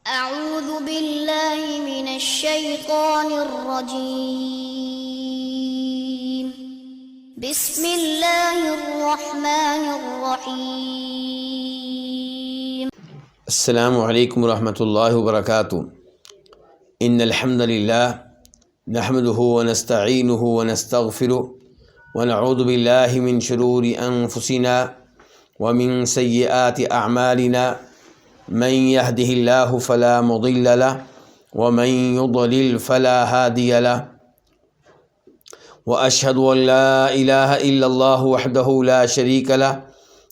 أعوذ بالله من الشيطان الرجيم. بسم الله الرحمن الرحيم. السلام علیکم ورحمۃ اللہ وبرکاتہ۔ ان الحمد للہ نحمده ونستعینه ونستغفره ونعوذ باللہ من شرور انفسنا ومن سیئات اعمالنا من يهده الله فلا مضل له ومن يضلل فلا هادي له واشهد ان لا اله الا الله وحده لا شريك له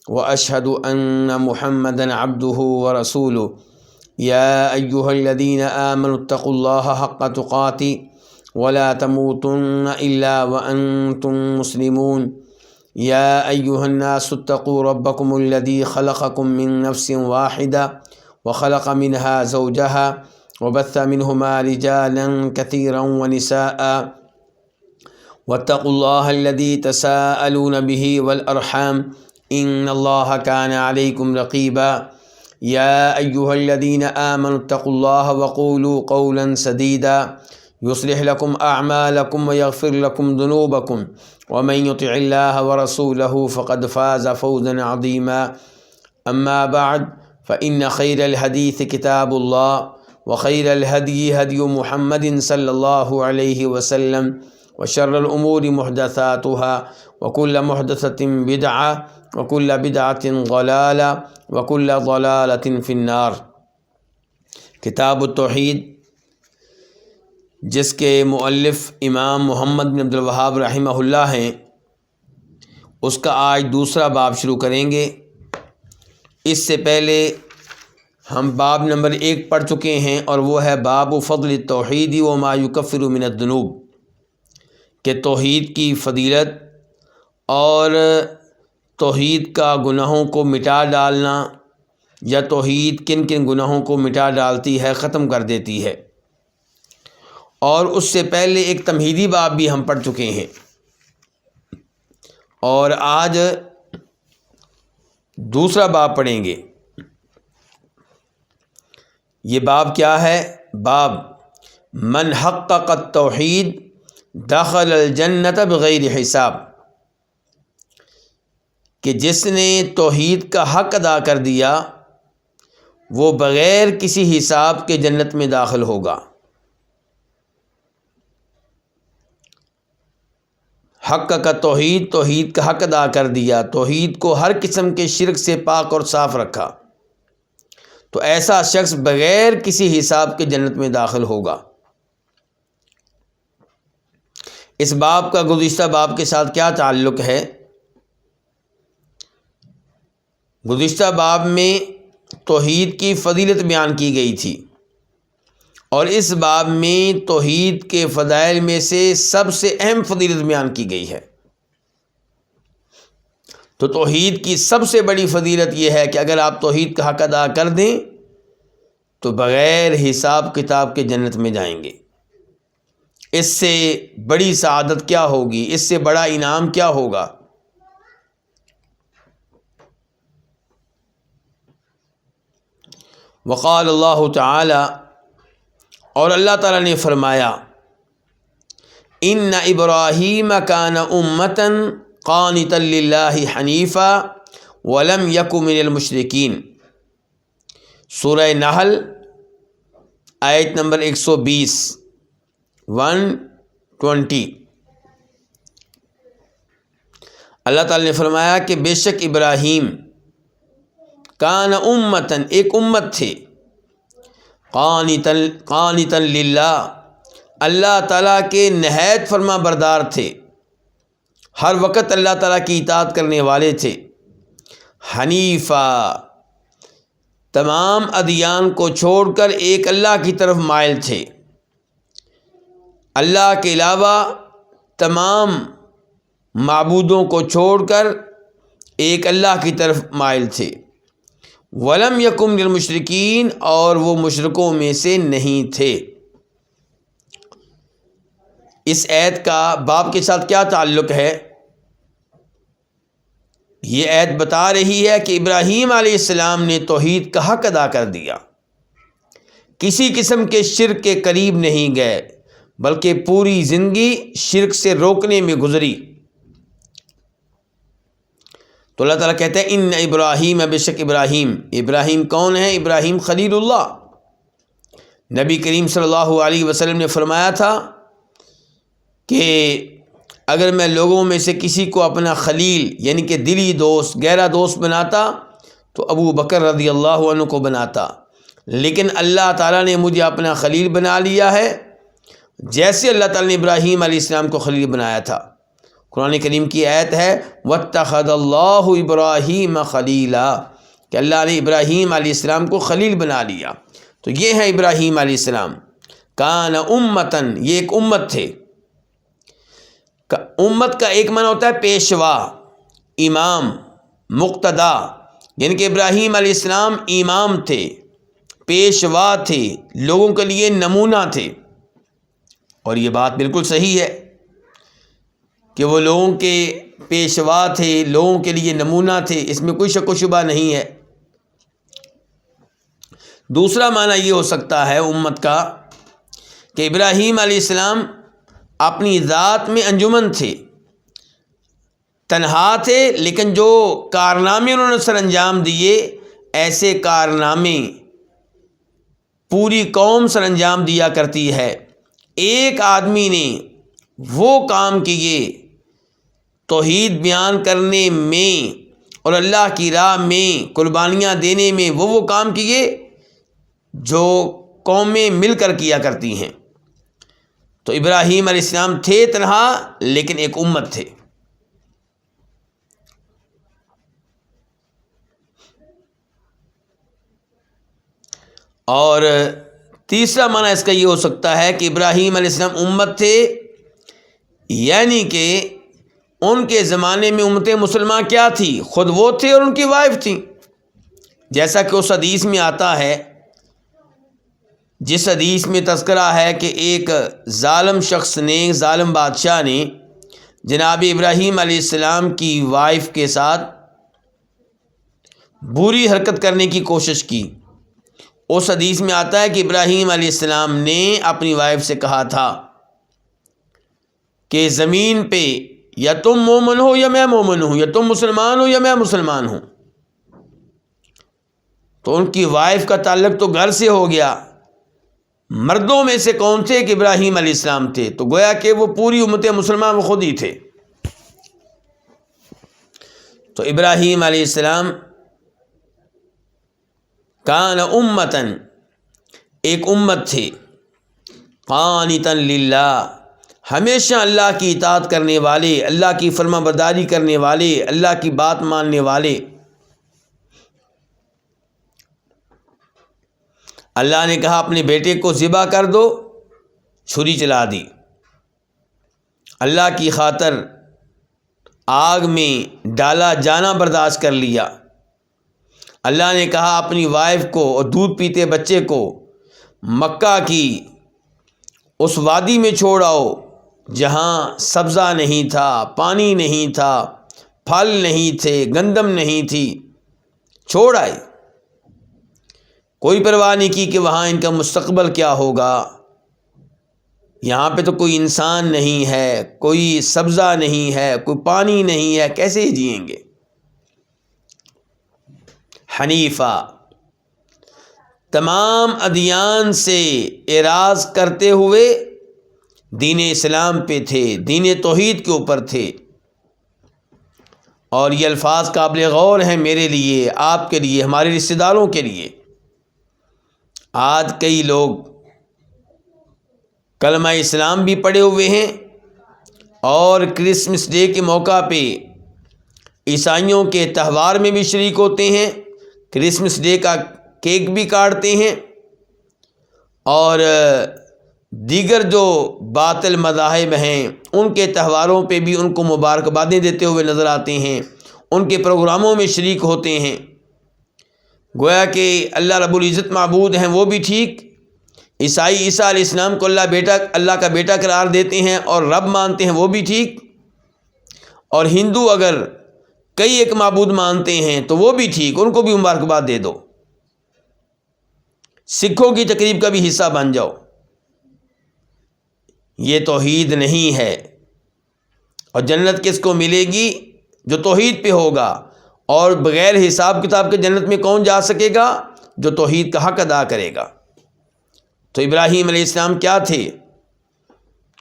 واشهد ان محمدا عبده ورسوله يا ايها الذين امنوا اتقوا الله حق تقاته ولا تموتن الا وانتم مسلمون يا ايها الناس اتقوا ربكم الذي خلقكم من نفس واحده وخلق منها زوجها وبث منهما رجالا كثيرا ونساء واتقوا الله الذي تساءلون به والأرحام إن الله كان عليكم رقيبا يا أيها الذين آمنوا اتقوا الله وقولوا قولا سديدا يصلح لكم أعمالكم ويغفر لكم ذنوبكم ومن يطع الله ورسوله فقد فاز فوزا عظيما أما بعد فإن خير الحديث كتاب الله وخير الهدي هدي محمد صلى الله عليه وسلم وشر الأمور محدثاتها وكل محدثة بدعة وكل بدعة ضلالة وكل ضلالة في النار۔ کتاب التوحید، جس کے مؤلف امام محمد بن عبد الوہاب رحمہ اللہ ہیں، اس کا آج دوسرا باب شروع کریں گے۔ اس سے پہلے ہم باب نمبر 1 پڑھ چکے ہیں، اور وہ ہے باب فضل التوحید وما یکفر من الذنوب، کہ توحید کی فضیلت اور توحید کا گناہوں کو مٹا ڈالنا، یا توحید کن کن گناہوں کو مٹا ڈالتی ہے، ختم کر دیتی ہے۔ اور اس سے پہلے ایک تمہیدی باب بھی ہم پڑھ چکے ہیں، اور آج دوسرا باب پڑھیں گے۔ یہ باب کیا ہے؟ باب من حقق التوحید دخل الجنت بغیر حساب، کہ جس نے توحید کا حق ادا کر دیا وہ بغیر کسی حساب کے جنت میں داخل ہوگا۔ حق کا توحید، توحید کا حق ادا کر دیا، توحید کو ہر قسم کے شرک سے پاک اور صاف رکھا، تو ایسا شخص بغیر کسی حساب کے جنت میں داخل ہوگا۔ اس باب کا گزشتہ باب کے ساتھ کیا تعلق ہے؟ گزشتہ باب میں توحید کی فضیلت بیان کی گئی تھی، اور اس باب میں توحید کے فضائل میں سے سب سے اہم فضیلت بیان کی گئی ہے۔ تو توحید کی سب سے بڑی فضیلت یہ ہے کہ اگر آپ توحید کا حق ادا کر دیں تو بغیر حساب کتاب کے جنت میں جائیں گے۔ اس سے بڑی سعادت کیا ہوگی؟ اس سے بڑا انعام کیا ہوگا؟ وقال اللہ تعالی، اور اللہ تعالیٰ نے فرمایا، ان ابراہیم کان امۃ قانتا للہ حنیفا ولم یک من المشرکین۔ سورہ نحل آیت نمبر 120 120۔ اللہ تعالیٰ نے فرمایا کہ بے شک ابراہیم کان امتاً، ایک امت تھے، قانتا للہ، اللہ تعالیٰ کے نہایت فرما بردار تھے، ہر وقت اللہ تعالیٰ کی اطاعت کرنے والے تھے، حنیفا، تمام ادیان کو چھوڑ کر ایک اللہ کی طرف مائل تھے، اللہ کے علاوہ تمام معبودوں کو چھوڑ کر ایک اللہ کی طرف مائل تھے، ولم یکن من المشرکین، اور وہ مشرکوں میں سے نہیں تھے۔ اس آیت کا باب کے ساتھ کیا تعلق ہے؟ یہ آیت بتا رہی ہے کہ ابراہیم علیہ السلام نے توحید کا حق ادا کر دیا، کسی قسم کے شرک کے قریب نہیں گئے، بلکہ پوری زندگی شرک سے روکنے میں گزری۔ تو اللہ تعالیٰ کہتے ہیں ان ابراہیم، بے شک ابراہیم کون ہے؟ ابراہیم خلیل اللہ۔ نبی کریم صلی اللہ علیہ وسلم نے فرمایا تھا کہ اگر میں لوگوں میں سے کسی کو اپنا خلیل یعنی کہ دلی دوست، گہرا دوست بناتا تو ابو بکر رضی اللہ عنہ کو بناتا، لیکن اللہ تعالیٰ نے مجھے اپنا خلیل بنا لیا ہے جیسے اللہ تعالیٰ نے ابراہیم علیہ السلام کو خلیل بنایا تھا۔ قرآن کریم کی آیت ہے وَاتَّخَذَ اللَّهُ إِبْرَاهِيمَ خَلِيلًا، کہ اللہ نے ابراہیم علیہ السلام کو خلیل بنا لیا۔ تو یہ ہے ابراہیم علیہ السلام۔ کان امتن، یہ ایک امت تھے۔ امت کا ایک معنی ہوتا ہے پیشوا، امام، مقتدا، یعنی کہ ابراہیم علیہ السلام امام تھے، پیشوا تھے، لوگوں کے لیے نمونہ تھے۔ اور یہ بات بالکل صحیح ہے کہ وہ لوگوں کے پیشوا تھے، لوگوں کے لیے نمونہ تھے، اس میں کوئی شک و شبہ نہیں ہے۔ دوسرا معنی یہ ہو سکتا ہے امت کا کہ ابراہیم علیہ السلام اپنی ذات میں انجمن تھے، تنہا تھے، لیکن جو کارنامے انہوں نے سر انجام دیے، ایسے کارنامے پوری قوم سر انجام دیا کرتی ہے۔ ایک آدمی نے وہ کام کیے توحید بیان کرنے میں اور اللہ کی راہ میں قربانیاں دینے میں، وہ کام کیے جو قومیں مل کر کیا کرتی ہیں۔ تو ابراہیم علیہ السلام تھے تنہا لیکن ایک امت تھے۔ اور تیسرا معنی اس کا یہ ہو سکتا ہے کہ ابراہیم علیہ السلام امت تھے، یعنی کہ ان کے زمانے میں امت مسلمہ کیا تھی؟ خود وہ تھے اور ان کی وائف تھیں، جیسا کہ اس حدیث میں آتا ہے، جس حدیث میں تذکرہ ہے کہ ایک ظالم شخص نے، ظالم بادشاہ نے جناب ابراہیم علیہ السلام کی وائف کے ساتھ بری حرکت کرنے کی کوشش کی۔ اس حدیث میں آتا ہے کہ ابراہیم علیہ السلام نے اپنی وائف سے کہا تھا کہ زمین پہ یا تم مومن ہو یا میں مومن ہوں، یا تم مسلمان ہو یا میں مسلمان ہوں۔ تو ان کی وائف کا تعلق تو گھر سے ہو گیا، مردوں میں سے کون تھے؟ کہ ابراہیم علیہ السلام تھے۔ تو گویا کہ وہ پوری امت مسلمہ میں خود ہی تھے۔ تو ابراہیم علیہ السلام کان امتن، ایک امت تھے، قانتاً للہ، ہمیشہ اللہ کی اطاعت کرنے والے، اللہ کی فرما برداری کرنے والے، اللہ کی بات ماننے والے۔ اللہ نے کہا اپنے بیٹے کو ذبح کر دو، چھری چلا دی۔ اللہ کی خاطر آگ میں ڈالا جانا برداشت کر لیا۔ اللہ نے کہا اپنی وائف کو اور دودھ پیتے بچے کو مکہ کی اس وادی میں چھوڑ آؤ جہاں سبزہ نہیں تھا، پانی نہیں تھا، پھل نہیں تھے، گندم نہیں تھی، چھوڑ آئے۔ کوئی پرواہ نہیں کی کہ وہاں ان کا مستقبل کیا ہوگا، یہاں پہ تو کوئی انسان نہیں ہے، کوئی سبزہ نہیں ہے، کوئی پانی نہیں ہے، کیسے جئیں گے۔ حنیفہ، تمام ادیان سے اعراض کرتے ہوئے دین اسلام پہ تھے، دین توحید کے اوپر تھے۔ اور یہ الفاظ قابل غور ہیں میرے لیے، آپ کے لیے، ہمارے رشتہ داروں کے لیے۔ آج کئی لوگ کلمہ اسلام بھی پڑھے ہوئے ہیں اور کرسمس ڈے کے موقع پہ عیسائیوں کے تہوار میں بھی شریک ہوتے ہیں، کرسمس ڈے کا کیک بھی کاٹتے ہیں، اور دیگر جو باطل مذاہب ہیں ان کے تہواروں پہ بھی ان کو مبارکبادیں دیتے ہوئے نظر آتے ہیں، ان کے پروگراموں میں شریک ہوتے ہیں۔ گویا کہ اللہ رب العزت معبود ہیں وہ بھی ٹھیک، عیسائی عیسیٰ علیہ السلام کو اللہ کا بیٹا قرار دیتے ہیں اور رب مانتے ہیں وہ بھی ٹھیک، اور ہندو اگر کئی ایک معبود مانتے ہیں تو وہ بھی ٹھیک، ان کو بھی مبارکباد دے دو۔ سکھوں کی تقریب کا بھی حصہ بن جاؤ، یہ توحید نہیں ہے۔ اور جنت کس کو ملے گی؟ جو توحید پہ ہوگا۔ اور بغیر حساب کتاب کے جنت میں کون جا سکے گا؟ جو توحید کا حق ادا کرے گا۔ تو ابراہیم علیہ السلام کیا تھے؟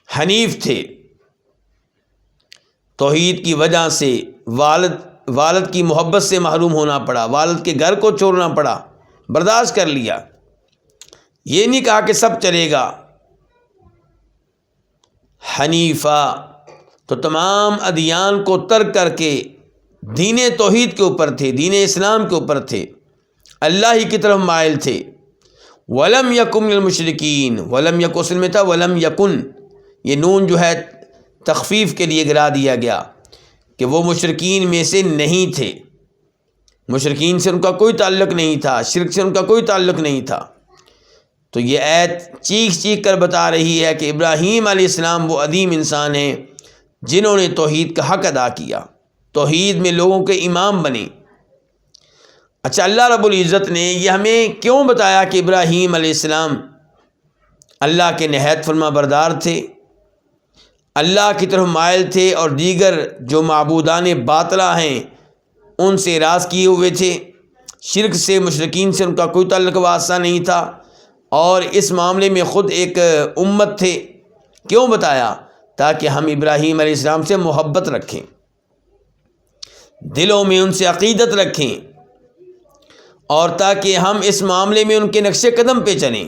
حنیف تھے۔ توحید کی وجہ سے والد کی محبت سے محروم ہونا پڑا، والد کے گھر کو چھوڑنا پڑا، برداشت کر لیا۔ یہ نہیں کہا کہ سب چلے گا۔ حنیفہ تو تمام ادیان کو ترک کر کے دین توحید کے اوپر تھے، دین اسلام کے اوپر تھے، اللہ ہی کی طرف مائل تھے۔ ولم یکن من المشرکین، ولم یکن اصل میں تھا ولم یکن، یہ نون جو ہے تخفیف کے لیے گرا دیا گیا کہ وہ مشرکین میں سے نہیں تھے، مشرکین سے ان کا کوئی تعلق نہیں تھا، شرک سے ان کا کوئی تعلق نہیں تھا۔ تو یہ آیت چیخ چیخ کر بتا رہی ہے کہ ابراہیم علیہ السلام وہ عظیم انسان ہیں جنہوں نے توحید کا حق ادا کیا، توحید میں لوگوں کے امام بنے۔ اچھا، اللہ رب العزت نے یہ ہمیں کیوں بتایا کہ ابراہیم علیہ السلام اللہ کے نہایت فرما بردار تھے، اللہ کی طرف مائل تھے، اور دیگر جو معبودان باطلہ ہیں ان سے اعراض کیے ہوئے تھے، شرک سے، مشرکین سے ان کا کوئی تعلق واسطہ نہیں تھا، اور اس معاملے میں خود ایک امت تھے۔ کیوں بتایا؟ تاکہ ہم ابراہیم علیہ السلام سے محبت رکھیں، دلوں میں ان سے عقیدت رکھیں، اور تاکہ ہم اس معاملے میں ان کے نقش قدم پہ چلیں۔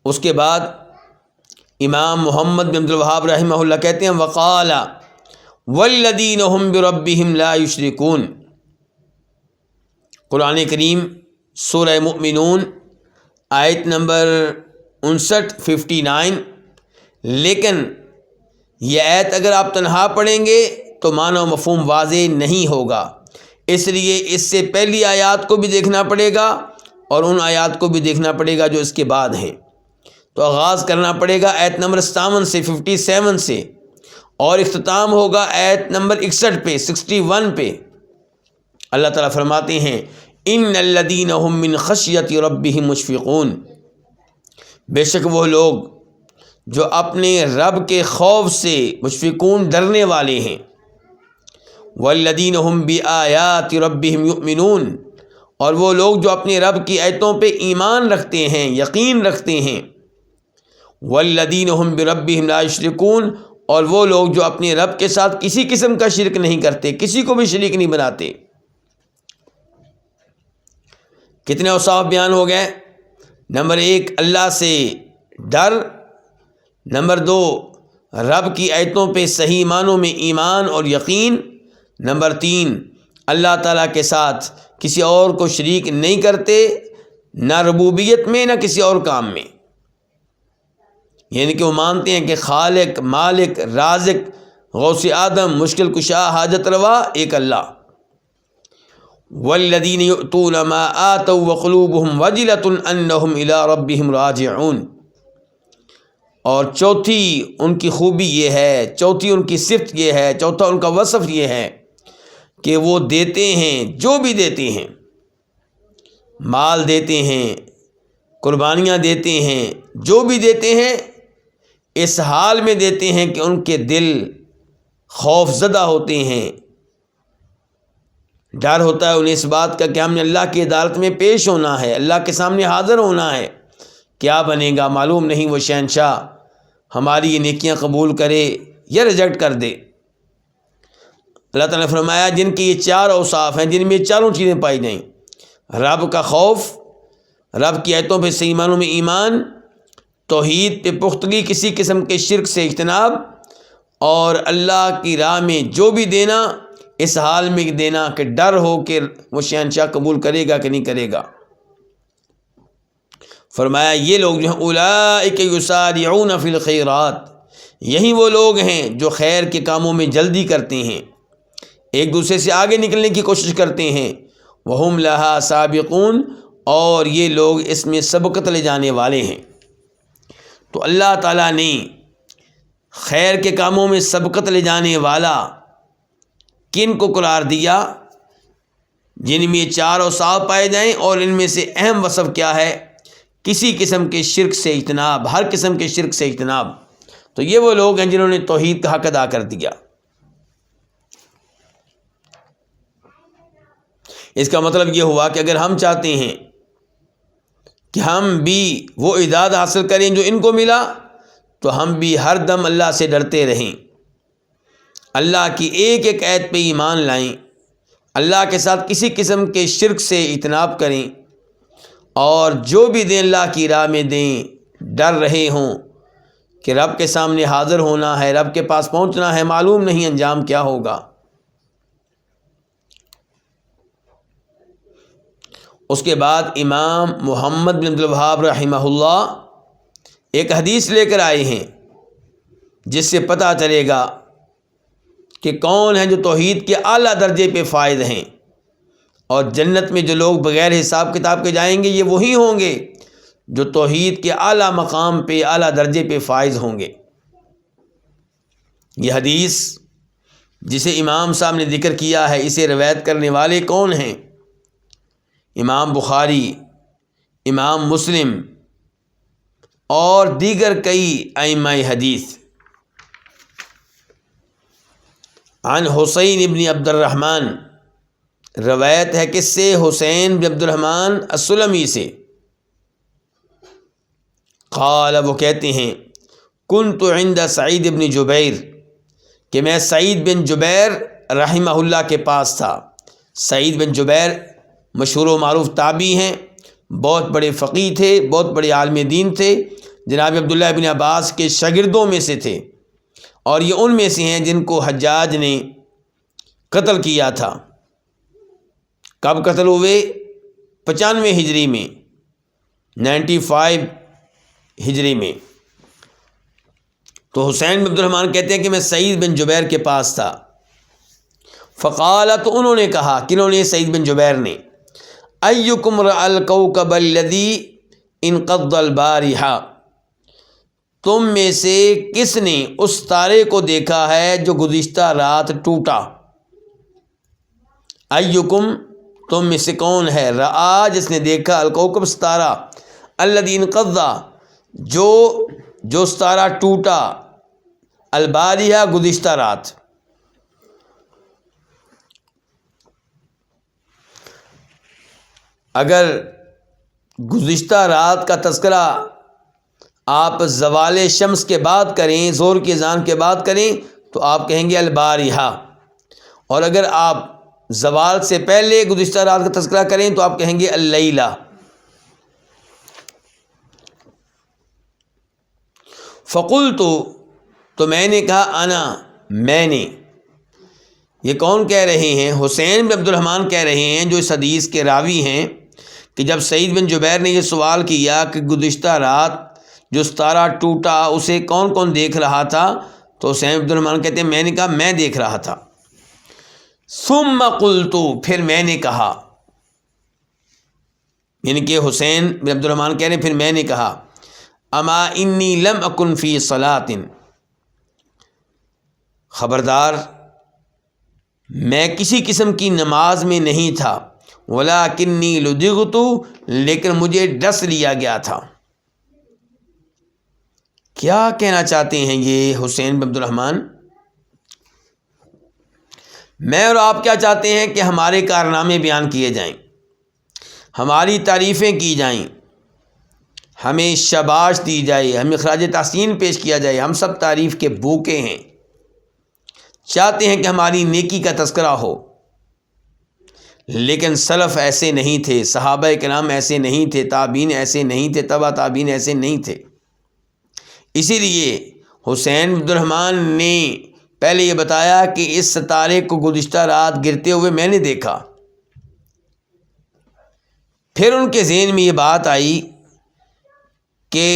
اس کے بعد امام محمد بن عبد الوہاب رحمہ اللہ کہتے ہیں وقال والذین هم بربهم لا یشرکون۔ قرآن کریم سورہ مؤمنون آیت نمبر 59 لیکن یہ آیت اگر آپ تنہا پڑھیں گے تو معنی و مفہوم واضح نہیں ہوگا، اس لیے اس سے پہلی آیات کو بھی دیکھنا پڑے گا اور ان آیات کو بھی دیکھنا پڑے گا جو اس کے بعد ہیں۔ تو آغاز کرنا پڑے گا آیت نمبر 57 سے 57 سے، اور اختتام ہوگا آیت نمبر 61 پہ 61 پہ۔ اللہ تعالیٰ فرماتے ہیں ان الذین هم من خشیت ربهم مشفقون، بے شک وہ لوگ جو اپنے رب کے خوف سے مشفقون، ڈرنے والے ہیں۔ والذین هم بآیات ربهم یؤمنون، اور وہ لوگ جو اپنے رب کی آیتوں پہ ایمان رکھتے ہیں، یقین رکھتے ہیں۔ والذین هم بربهم لا یشرکون، اور وہ لوگ جو اپنے رب کے ساتھ کسی قسم کا شرک نہیں کرتے، کسی کو بھی شریک نہیں بناتے۔ کتنے اوصاف بیان ہو گئے؟ نمبر 1 اللہ سے ڈر، نمبر 2 رب کی آیتوں پہ صحیح معنوں میں ایمان اور یقین، نمبر 3 اللہ تعالیٰ کے ساتھ کسی اور کو شریک نہیں کرتے، نہ ربوبیت میں نہ کسی اور کام میں، یعنی کہ وہ مانتے ہیں کہ خالق، مالک، رازق، غوث اعظم، مشکل کشا، حاجت روا ایک اللہ۔ والذین یؤتون ما آتوا وقلوبهم وجلۃ انہم الی ربہم راجعون، اور چوتھی ان کی خوبی یہ ہے، چوتھی ان کی صفت یہ ہے، چوتھا ان کا وصف یہ ہے کہ وہ دیتے ہیں، جو بھی دیتے ہیں، مال دیتے ہیں، قربانیاں دیتے ہیں، جو بھی دیتے ہیں، اس حال میں دیتے ہیں کہ ان کے دل خوف زدہ ہوتے ہیں، ڈر ہوتا ہے انہیں اس بات کا کہ ہم نے اللہ کی عدالت میں پیش ہونا ہے، اللہ کے سامنے حاضر ہونا ہے، کیا بنے گا معلوم نہیں، وہ شہنشاہ ہماری یہ نیکیاں قبول کرے یا ریجیکٹ کر دے۔ اللہ تعالیٰ نے فرمایا جن کی یہ 4 اوصاف ہیں، جن میں یہ چاروں چیزیں پائی جائیں، رب کا خوف، رب کی آیتوں پہ صحیح معنوں میں ایمان، توحید پہ پختگی، کسی قسم کے شرک سے اجتناب، اور اللہ کی راہ میں جو بھی دینا اس حال میں دینا کہ ڈر ہو کہ وہ شہنشاہ قبول کرے گا کہ نہیں کرے گا۔ فرمایا یہ لوگ جو ہیں اولئک یسارعون فی الخیرات، یہی وہ لوگ ہیں جو خیر کے کاموں میں جلدی کرتے ہیں، ایک دوسرے سے آگے نکلنے کی کوشش کرتے ہیں۔ وہم لہا سابقون، اور یہ لوگ اس میں سبقت لے جانے والے ہیں۔ تو اللہ تعالیٰ نے خیر کے کاموں میں سبقت لے جانے والا کن کو قرار دیا؟ جن میں یہ چار اوصاف پائے جائیں، اور ان میں سے اہم وصف کیا ہے؟ کسی قسم کے شرک سے اجتناب، ہر قسم کے شرک سے اجتناب۔ تو یہ وہ لوگ ہیں جنہوں نے توحید کا حق ادا کر دیا۔ اس کا مطلب یہ ہوا کہ اگر ہم چاہتے ہیں کہ ہم بھی وہ اعداد حاصل کریں جو ان کو ملا، تو ہم بھی ہر دم اللہ سے ڈرتے رہیں، اللہ کی ایک ایک آیت پہ ایمان لائیں، اللہ کے ساتھ کسی قسم کے شرک سے اجتناب کریں، اور جو بھی دیں اللہ کی راہ میں دیں، ڈر رہے ہوں کہ رب کے سامنے حاضر ہونا ہے، رب کے پاس پہنچنا ہے، معلوم نہیں انجام کیا ہوگا۔ اس کے بعد امام محمد بن عبد الوہاب رحمہ اللہ ایک حدیث لے کر آئے ہیں جس سے پتہ چلے گا کہ کون ہیں جو توحید کے اعلیٰ درجے پہ فائز ہیں، اور جنت میں جو لوگ بغیر حساب کتاب کے جائیں گے یہ وہی ہوں گے جو توحید کے اعلیٰ مقام پہ، اعلیٰ درجے پہ فائز ہوں گے۔ یہ حدیث جسے امام صاحب نے ذکر کیا ہے، اسے روایت کرنے والے کون ہیں؟ امام بخاری، امام مسلم اور دیگر کئی ائمہ حدیث۔ عن حسین ابن عبد الرحمن، روایت ہے کس سے؟ حسین بن عبد الرحمن السلمی سے۔ قال، وہ کہتے ہیں کنت عند سعید بن جبیر، کہ میں سعید بن جبیر رحمہ اللہ کے پاس تھا۔ سعید بن جبیر مشہور و معروف تابعی ہیں، بہت بڑے فقیہ تھے، بہت بڑے عالم دین تھے، جناب عبداللہ بن عباس کے شاگردوں میں سے تھے، اور یہ ان میں سے ہیں جن کو حجاج نے قتل کیا تھا۔ کب قتل ہوئے؟ 95 ہجری میں، 95 ہجری میں۔ تو حسین بن عبد الرحمن کہتے ہیں کہ میں سعید بن جبیر کے پاس تھا۔ فقال، تو انہوں نے کہا، کنہوں نے؟ سعید بن جبیر نے، ایکم رأى الکوکب الذی انقض البارحہ، تم میں سے کس نے اس تارے کو دیکھا ہے جو گزشتہ رات ٹوٹا؟ ایکم، تم میں سے کون ہے؟ رآ، جس نے دیکھا، الکوکب، ستارہ، الذی انقض، جو ستارہ ٹوٹا، البارحہ، گزشتہ رات۔ اگر گزشتہ رات کا تذکرہ آپ زوال شمس کے بعد کریں، زور کی اذان کے بعد کریں، تو آپ کہیں گے البارحہ، اور اگر آپ زوال سے پہلے گزشتہ رات کا تذکرہ کریں تو آپ کہیں گے اللیلہ۔ فقلت، تو میں نے کہا، انا، میں نے۔ یہ کون کہہ رہے ہیں؟ حسین بن عبد الرحمن کہہ رہے ہیں، جو اس حدیث کے راوی ہیں، کہ جب سعید بن جبیر نے یہ سوال کیا کہ گزشتہ رات جو ستارہ ٹوٹا اسے کون کون دیکھ رہا تھا، تو حسین بن عبد الرحمن کہتے ہیں میں نے کہا میں دیکھ رہا تھا۔ ثم قلت، پھر میں نے کہا، یعنی کہ حسین بن عبد الرحمن کہہ رہے ہیں پھر میں نے کہا، اما انی لم اکن فی صلاۃ، خبردار میں کسی قسم کی نماز میں نہیں تھا، ولکنی لدغت، لیکن مجھے ڈس لیا گیا تھا۔ کیا کہنا چاہتے ہیں یہ حسین بن عبد الرحمن؟ میں اور آپ کیا چاہتے ہیں کہ ہمارے کارنامے بیان کیے جائیں، ہماری تعریفیں کی جائیں، ہمیں شاباش دی جائے، ہمیں خراج تحسین پیش کیا جائے۔ ہم سب تعریف کے بھوکے ہیں، چاہتے ہیں کہ ہماری نیکی کا تذکرہ ہو، لیکن سلف ایسے نہیں تھے، صحابہ کرام ایسے نہیں تھے، تابعین ایسے نہیں تھے، تبع تابعین ایسے نہیں تھے۔ اسی لیے حسین بن عبد الرحمن نے پہلے یہ بتایا کہ اس ستارے کو گزشتہ رات گرتے ہوئے میں نے دیکھا۔ پھر ان کے ذہن میں یہ بات آئی کہ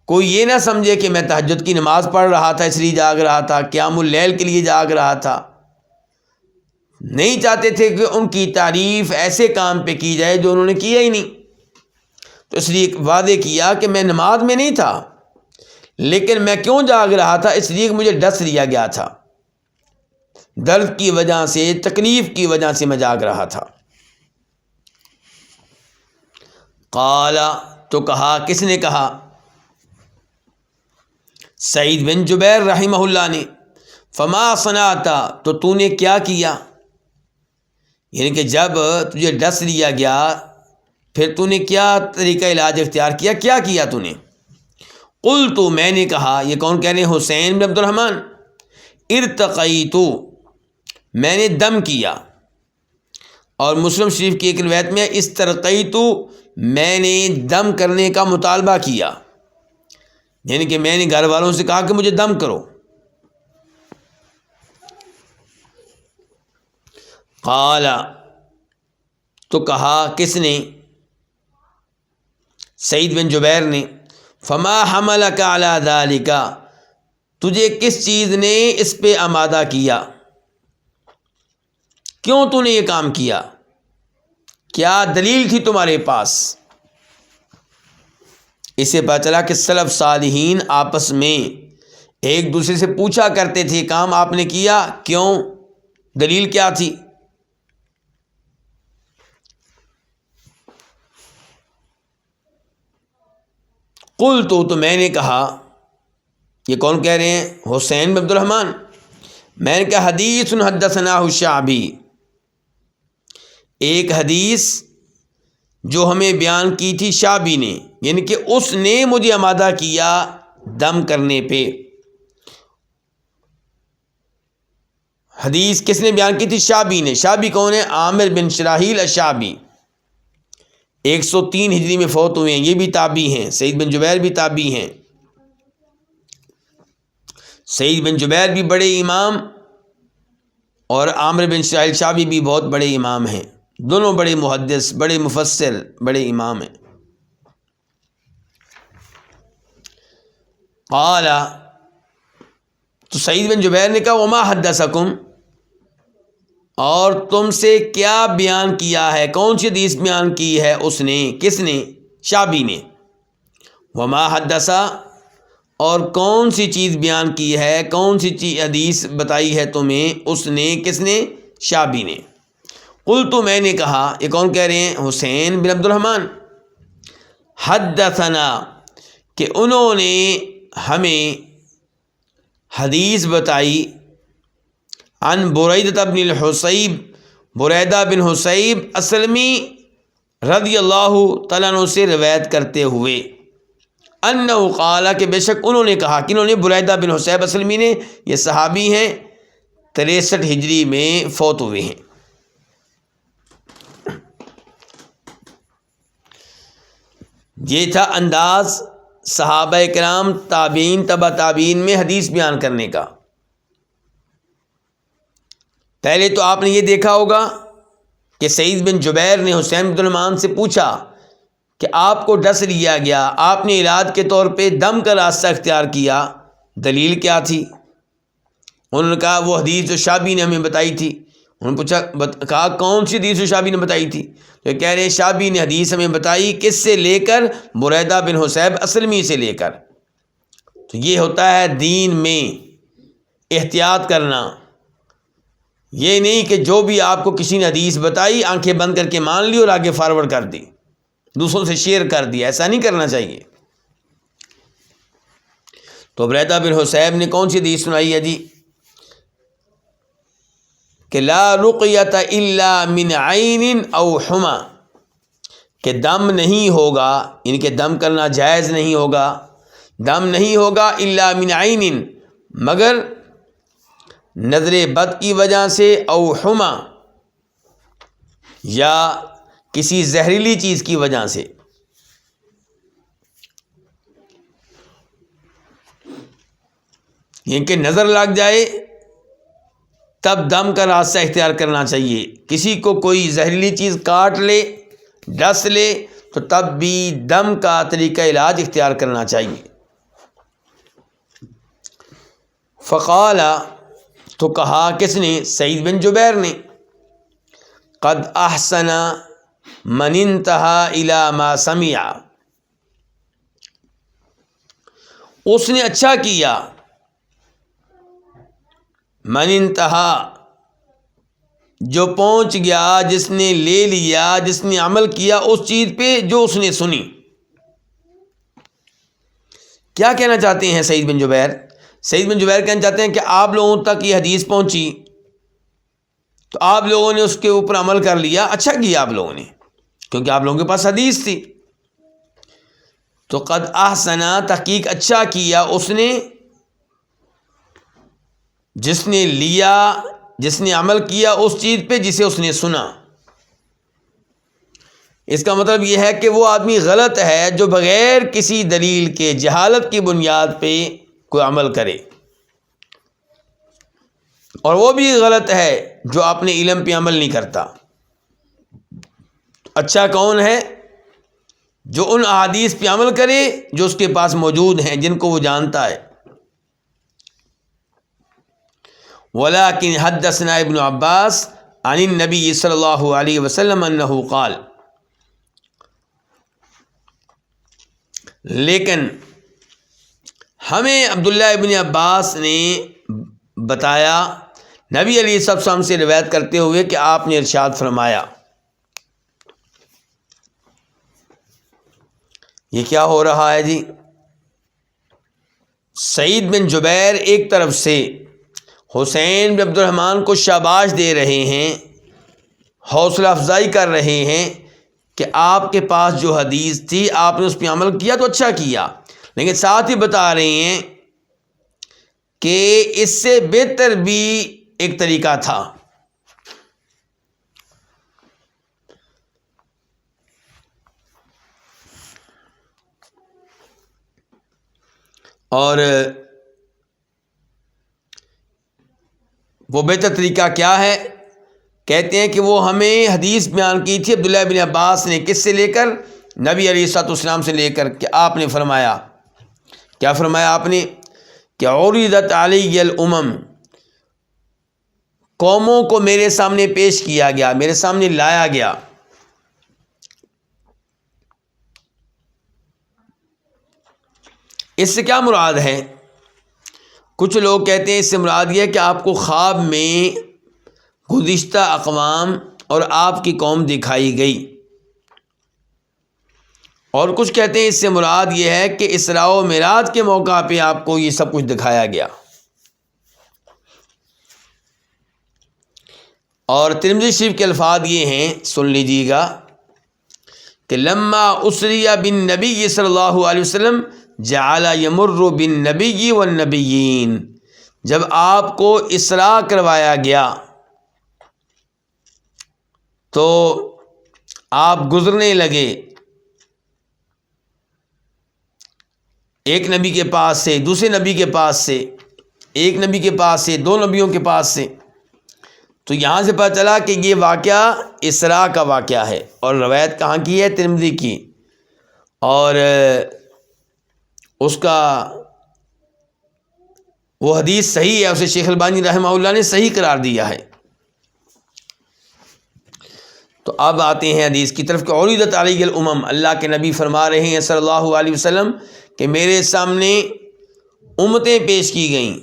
کوئی یہ نہ سمجھے کہ میں تہجد کی نماز پڑھ رہا تھا اس لیے جاگ رہا تھا، قیام اللیل کے لیے جاگ رہا تھا۔ نہیں چاہتے تھے کہ ان کی تعریف ایسے کام پہ کی جائے جو انہوں نے کیا ہی نہیں، تو اس لیے وعدے کیا کہ میں نماز میں نہیں تھا، لیکن میں کیوں جاگ رہا تھا؟ اس لیے کہ مجھے ڈس لیا گیا تھا۔ درد کی وجہ سے، تکلیف کی وجہ سے میں جاگ رہا تھا۔ قال، تو کہا، کس نے کہا؟ سعید بن جبیر رحمہ اللہ نے، فما صنعت، تو نے کیا کیا؟ یعنی کہ جب تجھے ڈس لیا گیا پھر تو نے کیا طریقہ علاج اختیار کیا؟ کیا کیا تو نے؟ قلت، میں نے کہا، یہ کون کہہ رہے ہیں؟ حسین بن عبد الرحمن، ارتقیت، میں نے دم کیا۔ اور مسلم شریف کی ایک روایت میں استرقیت، میں نے دم کرنے کا مطالبہ کیا، یعنی کہ میں نے گھر والوں سے کہا کہ مجھے دم کرو۔ قال، تو کہا، کس نے؟ سعید بن جبیر نے، فما حملک علی ذالک، تجھے کس چیز نے اس پہ آمادہ کیا؟ کیوں تو نے یہ کام کیا؟ کیا دلیل تھی تمہارے پاس؟ اسے پتہ چلا کہ سلف صالحین آپس میں ایک دوسرے سے پوچھا کرتے تھے، کام آپ نے کیا کیوں؟ دلیل کیا تھی؟ قلت، تو میں نے کہا، یہ کون کہہ رہے ہیں؟ حسین بن عبد الرحمن، میں نے کہا، حدیث حدثنا الشعبی، ایک حدیث جو ہمیں بیان کی تھی شعبی نے، یعنی کہ اس نے مجھے آمادہ کیا دم کرنے پہ۔ حدیث کس نے بیان کی تھی؟ شعبی نے۔ شعبی کون ہے؟ عامر بن شراحیل الشعبی، 103 ہجری میں فوت ہوئے ہیں، یہ بھی تابعی ہیں، سعید بن جبیر بھی تابعی ہیں۔ سعید بن جبیر بھی بڑے امام اور عامر بن شراحیل شعبی بھی بہت بڑے امام ہیں، دونوں بڑے محدث، بڑے مفسر، بڑے امام ہیں۔ قال، تو سعید بن جبیر نے کہا، وما حدثکم، اور تم سے کیا بیان کیا ہے؟ کون سی حدیث بیان کی ہے اس نے؟ کس نے؟ شعبی نے۔ وما حدثا، اور کون سی چیز بیان کی ہے، کون سی حدیث بتائی ہے تمہیں اس نے؟ کس نے؟ شعبی نے۔ قلت، میں نے کہا، یہ کون کہہ رہے ہیں؟ حسین بن عبد الرحمن، حدثنا، کہ انہوں نے ہمیں حدیث بتائی، عن بریدہ بن الحصیب، بریدہ بن حصیب اسلمی رضی اللہ تعالیٰ عنہ سے روایت کرتے ہوئے، انہ قال، کہ بے شک انہوں نے کہا، کہ انہوں نے بریدہ بن حصیب اسلمی نے، یہ صحابی ہیں، 63 ہجری میں فوت ہوئے ہیں۔ یہ تھا انداز صحابہ کرام، تابعین، تبع تابعین میں حدیث بیان کرنے کا۔ پہلے تو آپ نے یہ دیکھا ہوگا کہ سعید بن جبیر نے حسین بن الرحمن سے پوچھا کہ آپ کو ڈس لیا گیا، آپ نے علاج کے طور پہ دم کا راستہ اختیار کیا، دلیل کیا تھی؟ انہوں نے کہا وہ حدیث جو شعبی نے ہمیں بتائی تھی۔ انہوں نے پوچھا، کہا کون سی حدیث جو شعبی نے بتائی تھی؟ تو کہہ رہے ہیں شعبی نے حدیث ہمیں بتائی، کس سے لے کر؟ بریدہ بن حصیب اسلمی سے لے کر۔ تو یہ ہوتا ہے دین میں احتیاط کرنا، یہ نہیں کہ جو بھی آپ کو کسی نے حدیث بتائی آنکھیں بند کر کے مان لی اور آگے فارورڈ کر دی، دوسروں سے شیئر کر دیا، ایسا نہیں کرنا چاہیے۔ تو بریدہ بن حصیب نے کون سی حدیث سنائی ہے جی؟ کہ لا رقیۃ الا من عین او حما، کہ دم نہیں ہوگا، یعنی کہ دم کرنا جائز نہیں ہوگا، دم نہیں ہوگا الا من عین، مگر نظر بد کی وجہ سے، او حما، یا کسی زہریلی چیز کی وجہ سے۔ یعنی کہ نظر لگ جائے تب دم کا راستہ اختیار کرنا چاہیے، کسی کو کوئی زہریلی چیز کاٹ لے، ڈس لے، تو تب بھی دم کا طریقہ علاج اختیار کرنا چاہیے۔ فقال، تو کہا کس نے؟ سعید بن جبیر نے، قد احسن من انتہى الى ما سمع، اس نے اچھا کیا، من انتہا، جو پہنچ گیا، جس نے لے لیا، جس نے عمل کیا اس چیز پہ جو اس نے سنی۔ کیا کہنا چاہتے ہیں سعید بن جبیر؟ سعید بن جبیر کہنا چاہتے ہیں کہ آپ لوگوں تک یہ حدیث پہنچی تو آپ لوگوں نے اس کے اوپر عمل کر لیا، اچھا کیا آپ لوگوں نے، کیونکہ آپ لوگوں کے پاس حدیث تھی۔ تو قد احسنا، تحقیق اچھا کیا اس نے، جس نے لیا، جس نے عمل کیا اس چیز پہ جسے اس نے سنا۔ اس کا مطلب یہ ہے کہ وہ آدمی غلط ہے جو بغیر کسی دلیل کے، جہالت کی بنیاد پہ کوئی عمل کرے، اور وہ بھی غلط ہے جو اپنے علم پہ عمل نہیں کرتا۔ اچھا کون ہے؟ جو ان احادیث پہ عمل کرے جو اس کے پاس موجود ہیں، جن کو وہ جانتا ہے۔ وَلَكِنْ حَدَّثْنَا ابن عباس عن النبی صلی اللہ علیہ وسلم انہ قال، لیکن ہمیں عبداللہ ابن عباس نے بتایا نبی علیہ السلام سے روایت کرتے ہوئے کہ آپ نے ارشاد فرمایا۔ یہ کیا ہو رہا ہے جی؟ سعید بن جبیر ایک طرف سے حسین بن عبد الرحمن کو شاباش دے رہے ہیں، حوصلہ افزائی کر رہے ہیں کہ آپ کے پاس جو حدیث تھی آپ نے اس پہ عمل کیا تو اچھا کیا، لیکن ساتھ ہی بتا رہے ہیں کہ اس سے بہتر بھی ایک طریقہ تھا۔ اور وہ بہتر طریقہ کیا ہے؟ کہتے ہیں کہ وہ ہمیں حدیث بیان کی تھی عبداللہ بن عباس نے، کس سے لے کر؟ نبی علیہ السلام سے لے کر، کہ آپ نے فرمایا، کیا فرمایا آپ نے؟ کہ عرضت علی الامم، قوموں کو میرے سامنے پیش کیا گیا، میرے سامنے لایا گیا۔ اس سے کیا مراد ہے؟ کچھ لوگ کہتے ہیں اس سے مراد یہ ہے کہ آپ کو خواب میں گزشتہ اقوام اور آپ کی قوم دکھائی گئی، اور کچھ کہتے ہیں اس سے مراد یہ ہے کہ اسراء و معراج کے موقع پہ آپ کو یہ سب کچھ دکھایا گیا۔ اور ترمذی شریف کے الفاظ یہ ہیں، سن لیجیے گا، کہ لما اسری بالنبی صلی اللہ علیہ وسلم جعل یمر بالنبی والنبیین، جب آپ کو اسراء کروایا گیا تو آپ گزرنے لگے ایک نبی کے پاس سے دوسرے نبی کے پاس سے، ایک نبی کے پاس سے دو نبیوں کے پاس سے۔ تو یہاں سے پتہ چلا کہ یہ واقعہ اسراء کا واقعہ ہے، اور روایت کہاں کی ہے؟ ترمذی کی، اور اس کا وہ حدیث صحیح ہے، اسے شیخ البانی رحمہ اللہ نے صحیح قرار دیا ہے۔ تو اب آتے ہیں حدیث کی طرف کہ عرضت علی الامم، اللہ کے نبی فرما رہے ہیں صلی اللہ علیہ وسلم کہ میرے سامنے امتیں پیش کی گئیں،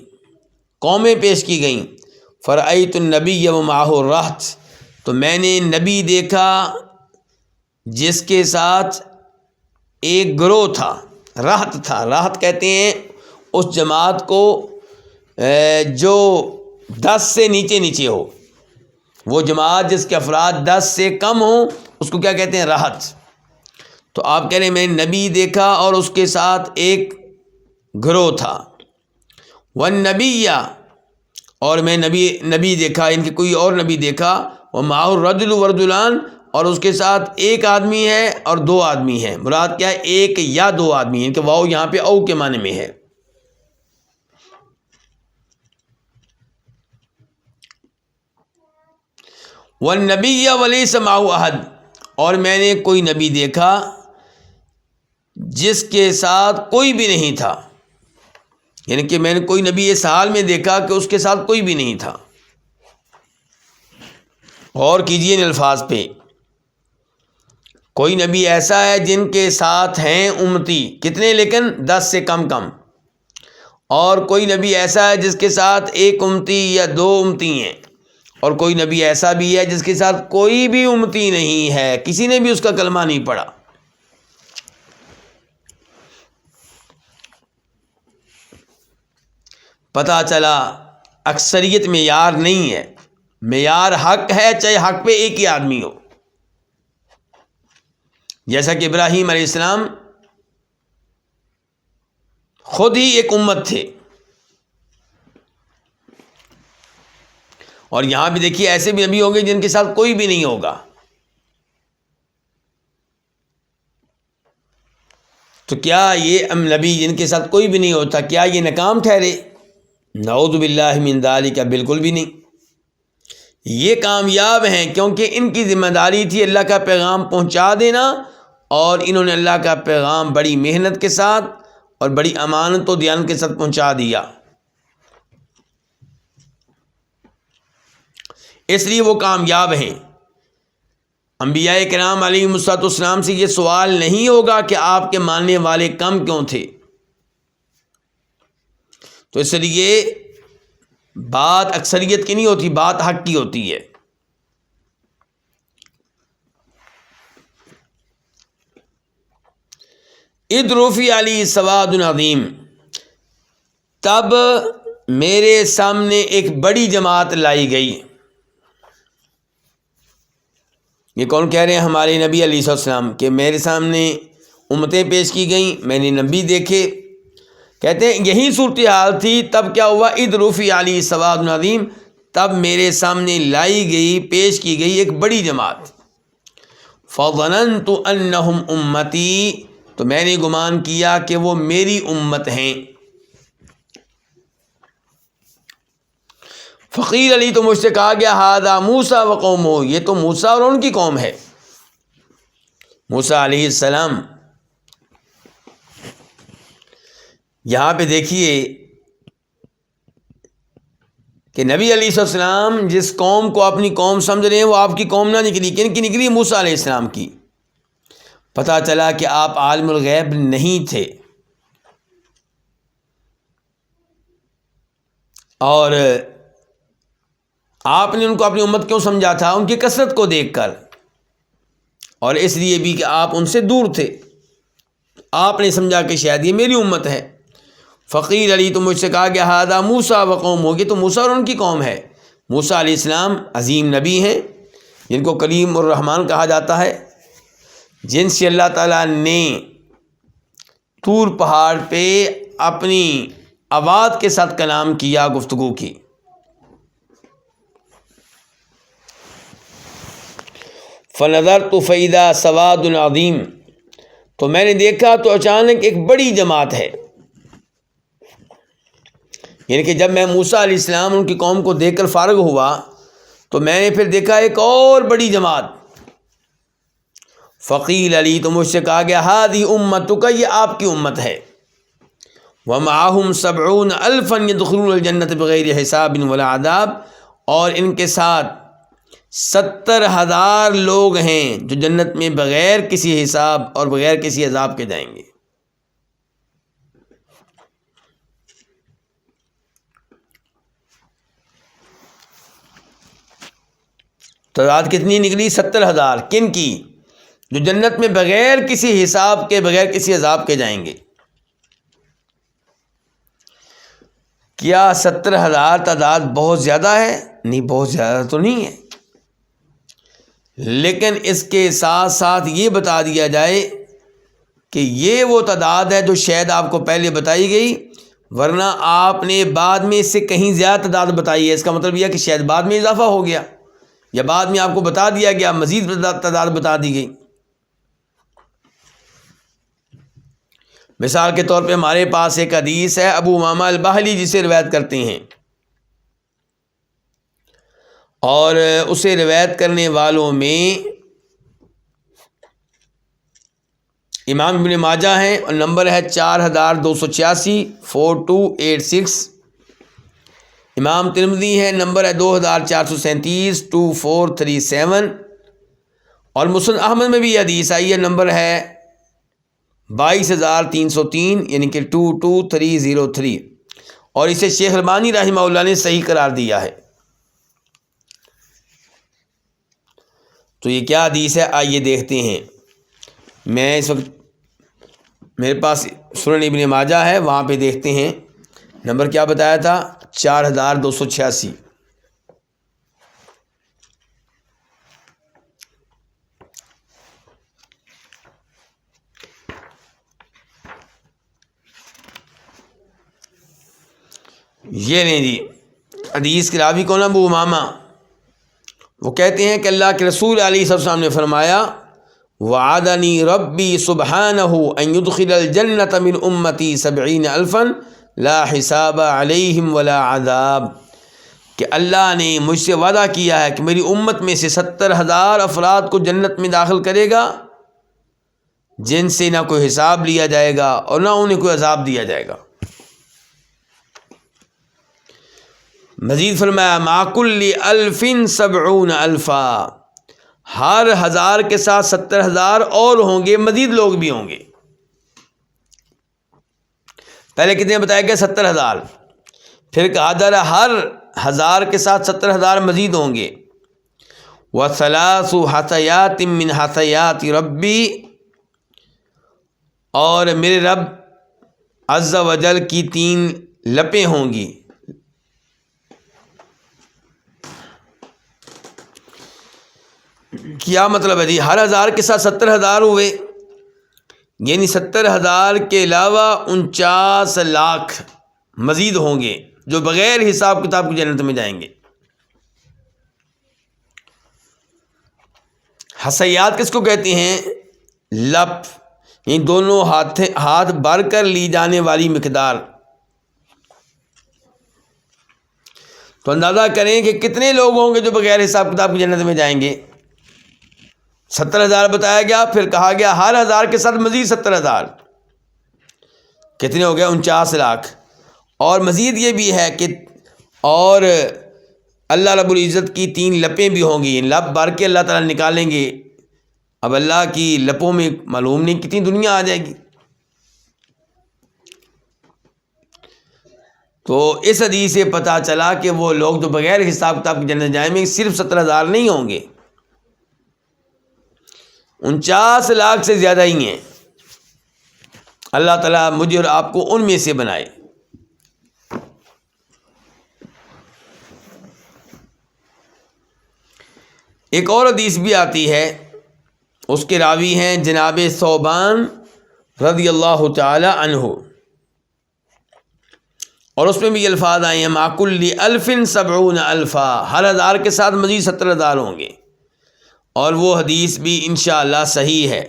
قومیں پیش کی گئیں۔ فرأیت النبی ومعہ الرہط، تو میں نے نبی دیکھا جس کے ساتھ ایک گروہ تھا، رہط تھا۔ رہط کہتے ہیں اس جماعت کو جو 10 سے نیچے ہو، وہ جماعت جس کے افراد 10 سے کم ہوں اس کو کیا کہتے ہیں؟ رہط۔ تو آپ کہہ رہے ہیں میں نے نبی دیکھا اور اس کے ساتھ ایک گروہ تھا۔ والنبی، اور میں نبی دیکھا، ان کے کوئی اور نبی دیکھا، ومعہ الرجل ورجلان، اور اس کے ساتھ ایک آدمی ہے اور دو آدمی ہیں۔ مراد کیا ہے؟ ایک یا دو آدمی ہیں، کہ واؤ یہاں پہ او کے معنی میں ہے۔ والنبی ولیس معہ احد، اور میں نے کوئی نبی دیکھا جس کے ساتھ کوئی بھی نہیں تھا، یعنی کہ میں نے کوئی نبی اس حال میں دیکھا کہ اس کے ساتھ کوئی بھی نہیں تھا۔ غور کیجئے ان الفاظ پہ، کوئی نبی ایسا ہے جن کے ساتھ ہیں امتی، کتنے؟ لیکن 10 سے کم، اور کوئی نبی ایسا ہے جس کے ساتھ ایک امتی یا دو امتی ہیں، اور کوئی نبی ایسا بھی ہے جس کے ساتھ کوئی بھی امتی نہیں ہے، کسی نے بھی اس کا کلمہ نہیں پڑھا۔ پتہ چلا اکثریت معیار نہیں ہے، معیار حق ہے، چاہے حق پہ ایک ہی آدمی ہو۔ جیسا کہ ابراہیم علیہ السلام خود ہی ایک امت تھے، اور یہاں بھی دیکھیے ایسے بھی نبی ہوں گے جن کے ساتھ کوئی بھی نہیں ہوگا، تو کیا یہ نبی جن کے ساتھ کوئی بھی نہیں ہوتا کیا یہ ناکام ٹھہرے؟ نعوذ باللہ من ذالک، بالکل بھی نہیں، یہ کامیاب ہیں، کیونکہ ان کی ذمہ داری تھی اللہ کا پیغام پہنچا دینا، اور انہوں نے اللہ کا پیغام بڑی محنت کے ساتھ اور بڑی امانت و دیانت کے ساتھ پہنچا دیا، اس لیے وہ کامیاب ہیں۔ انبیاء کرام علیہم السلام سے یہ سوال نہیں ہوگا کہ آپ کے ماننے والے کم کیوں تھے، تو اس لیے بات اکثریت کی نہیں ہوتی، بات حق کی ہوتی ہے۔ اذ رفع علی سواد عظیم، تب میرے سامنے ایک بڑی جماعت لائی گئی۔ یہ کون کہہ رہے ہیں؟ ہمارے نبی علیہ السلام کہ میرے سامنے امتیں پیش کی گئیں، میں نے نبی دیکھے۔ کہتے ہیں یہی صورتحال تھی، تب کیا ہوا؟ اذ رفع علی سواد عظیم، تب میرے سامنے لائی گئی، پیش کی گئی ایک بڑی جماعت۔ فظننت انہم امتی، تو میں نے گمان کیا کہ وہ میری امت ہیں۔ فقیل علی، تو مجھ سے کہا گیا ھذا موسیٰ وقومہ، یہ تو موسیٰ اور ان کی قوم ہے۔ موسیٰ علیہ السلام، یہاں پہ دیکھیے کہ نبی علیہ السلام جس قوم کو اپنی قوم سمجھ رہے ہیں وہ آپ کی قوم نہ نکلی، کن کی نکلی؟ موسیٰ علیہ السلام کی۔ پتہ چلا کہ آپ عالم الغیب نہیں تھے، اور آپ نے ان کو اپنی امت کیوں سمجھا تھا؟ ان کی کثرت کو دیکھ کر، اور اس لیے بھی کہ آپ ان سے دور تھے، آپ نے سمجھا کہ شاید یہ میری امت ہے۔ فقیر علی، تو مجھ سے کہا گیا ھذا موسیٰ وقومہ، یہ تو موسیٰ اور ان کی قوم ہے۔ موسیٰ علیہ السلام عظیم نبی ہیں، جن کو کلیم الرحمن کہا جاتا ہے، جن سے اللہ تعالیٰ نے طور پہاڑ پہ اپنی آواز کے ساتھ کلام کیا، گفتگو کی۔ فنظرت فإذا سواد عظیم، تو میں نے دیکھا تو اچانک ایک بڑی جماعت ہے، یعنی کہ جب میں موسیٰ علیہ السلام ان کی قوم کو دیکھ کر فارغ ہوا تو میں نے پھر دیکھا ایک اور بڑی جماعت۔ فقیل علی، تو مجھ سے کہا گیا ھذی امتک، یہ آپ کی امت ہے۔ ومعہم 70,000 يدخلون الجنۃ بغیر حساب ولا عذاب، اور ان کے ساتھ 70,000 لوگ ہیں جو جنت میں بغیر کسی حساب اور بغیر کسی عذاب کے جائیں گے۔ تعداد کتنی نکلی؟ 70,000۔ کن کی؟ جو جنت میں بغیر کسی حساب کے، بغیر کسی عذاب کے جائیں گے۔ کیا 70,000 تعداد بہت زیادہ ہے؟ نہیں، بہت زیادہ تو نہیں ہے، لیکن اس کے ساتھ ساتھ یہ بتا دیا جائے کہ یہ وہ تعداد ہے جو شاید آپ کو پہلے بتائی گئی، ورنہ آپ نے بعد میں اس سے کہیں زیادہ تعداد بتائی ہے۔ اس کا مطلب یہ ہے کہ شاید بعد میں اضافہ ہو گیا، یا بعد میں آپ کو بتا دیا گیا، مزید تعداد بتا دی گئی۔ مثال کے طور پہ ہمارے پاس ایک حدیث ہے، ابو امامہ الباہلی جسے روایت کرتے ہیں، اور اسے روایت کرنے والوں میں امام ابن ماجہ ہیں، اور نمبر ہے 4286 4286۔ امام ترمذی ہے، نمبر ہے 2437 2437، اور مسند احمد میں بھی یہ حدیث آئی ہے، نمبر ہے 22,303 یعنی کہ 22303، اور اسے شیخ البانی رحمہ اللہ نے صحیح قرار دیا ہے۔ تو یہ کیا حدیث ہے آئیے دیکھتے ہیں۔ میں اس وقت میرے پاس سنن ابن ماجہ ہے، وہاں پہ دیکھتے ہیں نمبر کیا بتایا تھا، 4286۔ یہ نہیں جی، حدیث کے راوی کون؟ ابو امامہ۔ وہ کہتے ہیں کہ اللہ کے رسول علیہ السلام نے فرمایا وعدنی ربی سبحانہ ان يدخل الجنة من امتی 70,000 لا حساب علیہم ولا عذاب، کہ اللہ نے مجھ سے وعدہ کیا ہے کہ میری امت میں سے 70,000 افراد کو جنت میں داخل کرے گا جن سے نہ کوئی حساب لیا جائے گا اور نہ انہیں کوئی عذاب دیا جائے گا۔ مزید فرمایا مع کل 1070,000، ہر 1000 کے ساتھ 70,000 اور ہوں گے، مزید لوگ بھی ہوں گے۔ پہلے کتنے بتایا گیا؟ 70,000، پھر کہا جا رہا ہر 1000 کے ساتھ 70,000 مزید ہوں گے۔ وَثَلَاثُ حَثَيَاتٍ مِّنْ حَثَيَاتِ رَبِّي، اور میرے رب عز و جل کی 3 لپیں ہوں گی۔ کیا مطلب ہے جی؟ ہر 1000 کے ساتھ 70,000 ہوئے، یعنی 70,000 کے علاوہ 49 لاکھ مزید ہوں گے جو بغیر حساب کتاب کی جنت میں جائیں گے۔ حسیات کس کو کہتے ہیں؟ لپ، یعنی دونوں ہاتھ بھر کر لی جانے والی مقدار۔ تو اندازہ کریں کہ کتنے لوگ ہوں گے جو بغیر حساب کتاب کی جنت میں جائیں گے۔ 70,000 بتایا گیا، پھر کہا گیا ہر 1000 کے ساتھ مزید 70,000، کتنے ہو گئے؟ 49 لاکھ۔ اور مزید یہ بھی ہے کہ اور اللہ رب العزت کی 3 لپیں بھی ہوں گی، لپ بھر کے اللہ تعالیٰ نکالیں گے۔ اب اللہ کی لپوں میں معلوم نہیں کتنی دنیا آ جائے گی۔ تو اس حدیث سے پتہ چلا کہ وہ لوگ جو بغیر حساب کتاب کی جنت جائیں گے صرف 70,000 نہیں ہوں گے، 49 لاکھ سے زیادہ ہی ہیں۔ اللہ تعالیٰ مجھے اور آپ کو ان میں سے بنائے۔ ایک اور حدیث بھی آتی ہے، اس کے راوی ہیں جناب ثوبان رضی اللہ تعالی عنہ، اور اس میں بھی یہ الفاظ آئے ہیں مع کل 1070,000، ہر 1000 کے ساتھ مزید 70,000 ہوں گے، اور وہ حدیث بھی انشاءاللہ صحیح ہے۔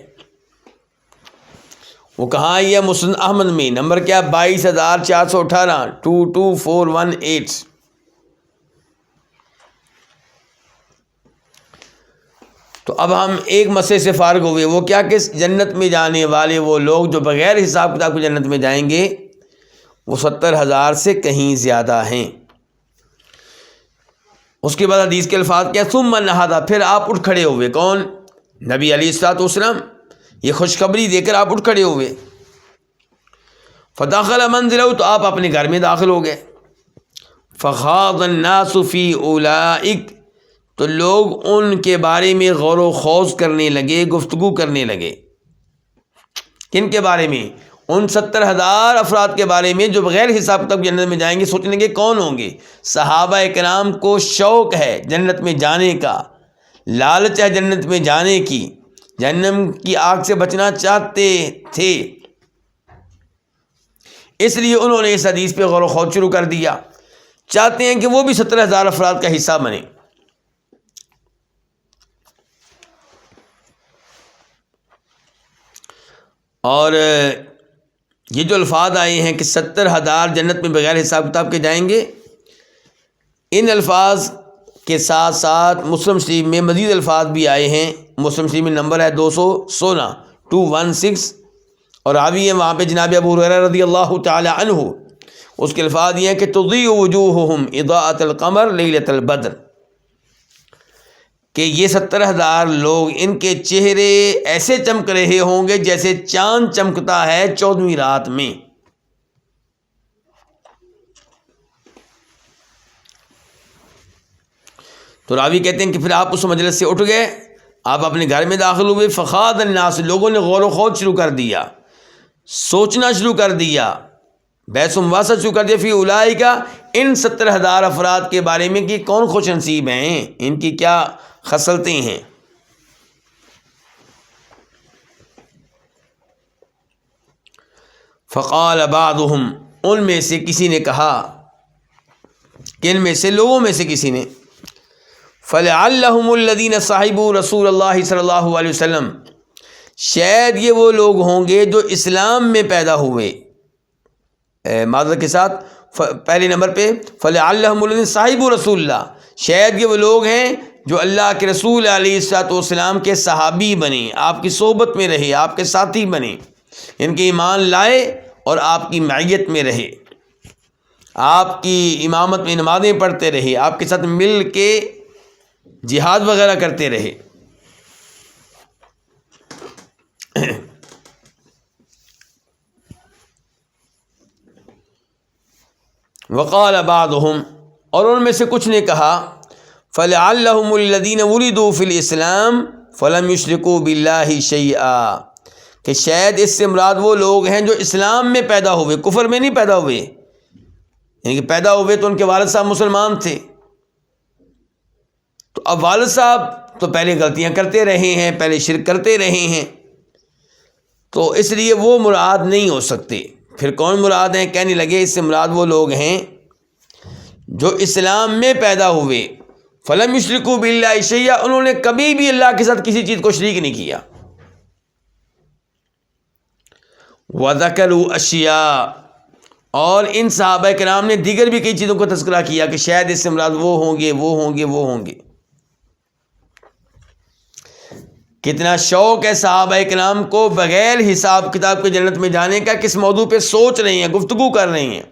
وہ کہاں یہ مسند احمد میں، نمبر کیا؟ 22,418، 22418۔ تو اب ہم ایک مسئلے سے فارغ ہوئے، وہ کیا کہ جنت میں جانے والے وہ لوگ جو بغیر حساب کتاب کی جنت میں جائیں گے وہ 70,000 سے کہیں زیادہ ہیں۔ اس کے بعد حدیث کے الفاظ کیا؟ ثم نہض، پھر آپ اٹھ کھڑے ہوئے۔ کون؟ نبی علیہ الصلوۃ والسلام، یہ خوشخبری دے کر آپ اٹھ کھڑے ہوئے۔ فدخل منزلہ، تو آپ اپنے گھر میں داخل ہو گئے۔ فخاض الناس فی اولئک، تو لوگ ان کے بارے میں غور و خوض کرنے لگے، گفتگو کرنے لگے۔ کن کے بارے میں؟ ان 70,000 افراد کے بارے میں جو بغیر حساب کتاب جنت میں جائیں گے۔ سوچنے لگے کون ہوں گے؟ صحابہ کرام کو شوق ہے جنت میں جانے کا، لالچ ہے جنت میں جانے کی، جہنم کی آگ سے بچنا چاہتے تھے، اس لیے انہوں نے اس حدیث پہ غور و خوض شروع کر دیا، چاہتے ہیں کہ وہ بھی 70,000 افراد کا حصہ بنے۔ اور یہ جو الفاظ آئے ہیں کہ 70,000 جنت میں بغیر حساب کتاب کے جائیں گے، ان الفاظ کے ساتھ ساتھ مسلم شریف میں مزید الفاظ بھی آئے ہیں۔ مسلم شریف میں نمبر ہے 216، 216، اور راوی ہیں وہاں پہ جناب ابو ہریرہ رضی اللہ تعالی عنہ۔ اس کے الفاظ یہ ہیں کہ تضیء وجوہہم اضاءۃ القمر لیلۃ البدر، کہ یہ 70,000 لوگ ان کے چہرے ایسے چمک رہے ہوں گے جیسے چاند چمکتا ہے 14ویں رات میں۔ تو راوی کہتے ہیں کہ پھر آپ اس مجلس سے اٹھ گئے، آپ اپنے گھر میں داخل ہوئے، فخاض الناس، لوگوں نے غور و خوض شروع کر دیا، سوچنا شروع کر دیا، بحث و مباحثہ شروع کر دیا فی اولئک، ان 70,000 افراد کے بارے میں کہ کون خوش نصیب ہیں، ان کی کیا خصلتیں ہیں۔ فقال بعضهم، ان میں سے کسی نے کہا، کن میں سے؟ لوگوں میں سے کسی نے، فَلَعَلَّهُمُ الَّذِينَ صَحِبُوا رسول اللہ صلی اللہ علیہ وسلم، شاید یہ وہ لوگ ہوں گے جو اسلام میں پیدا ہوئے، معذرت کے ساتھ پہلے نمبر پہ فَلَعَلَّهُمُ الَّذِينَ صَحِبُوا رسول اللہ، شاید یہ وہ لوگ ہیں جو اللہ کے رسول علیہ السلام کے صحابی بنے، آپ کی صحبت میں رہے، آپ کے ساتھی بنے، ان کے ایمان لائے اور آپ کی معیت میں رہے، آپ کی امامت میں نمازیں پڑھتے رہے، آپ کے ساتھ مل کے جہاد وغیرہ کرتے رہے۔ وقال بعضهم، اور ان میں سے کچھ نے کہا، فَلَعَلَّهُمُ الَّذِينَ وُلِدُوا فِي الْإِسْلَامِ فَلَمْ يُشْرِكُوا بِاللَّهِ شَيْئًا، کہ شاید اس سے مراد وہ لوگ ہیں جو اسلام میں پیدا ہوئے، کفر میں نہیں پیدا ہوئے، یعنی کہ پیدا ہوئے تو ان کے والد صاحب مسلمان تھے، تو اب والد صاحب تو پہلے غلطیاں کرتے رہے ہیں، پہلے شرک کرتے رہے ہیں، تو اس لیے وہ مراد نہیں ہو سکتے۔ پھر کون مراد ہیں؟ کہنے لگے اس سے مراد وہ لوگ ہیں جو اسلام میں پیدا ہوئے، فلم یشرکوا باللہ شیئا، انہوں نے کبھی بھی اللہ کے ساتھ کسی چیز کو شریک نہیں کیا، وذکروا اشیاء، اور ان صحابہ کرام نے دیگر بھی کئی چیزوں کو تذکرہ کیا کہ شاید اس سے مراد وہ ہوں گے، وہ ہوں گے، وہ ہوں گے۔ کتنا شوق ہے صحابہ کرام کو بغیر حساب کتاب کے جنت میں جانے کا، کس موضوع پہ سوچ رہے ہیں، گفتگو کر رہے ہیں،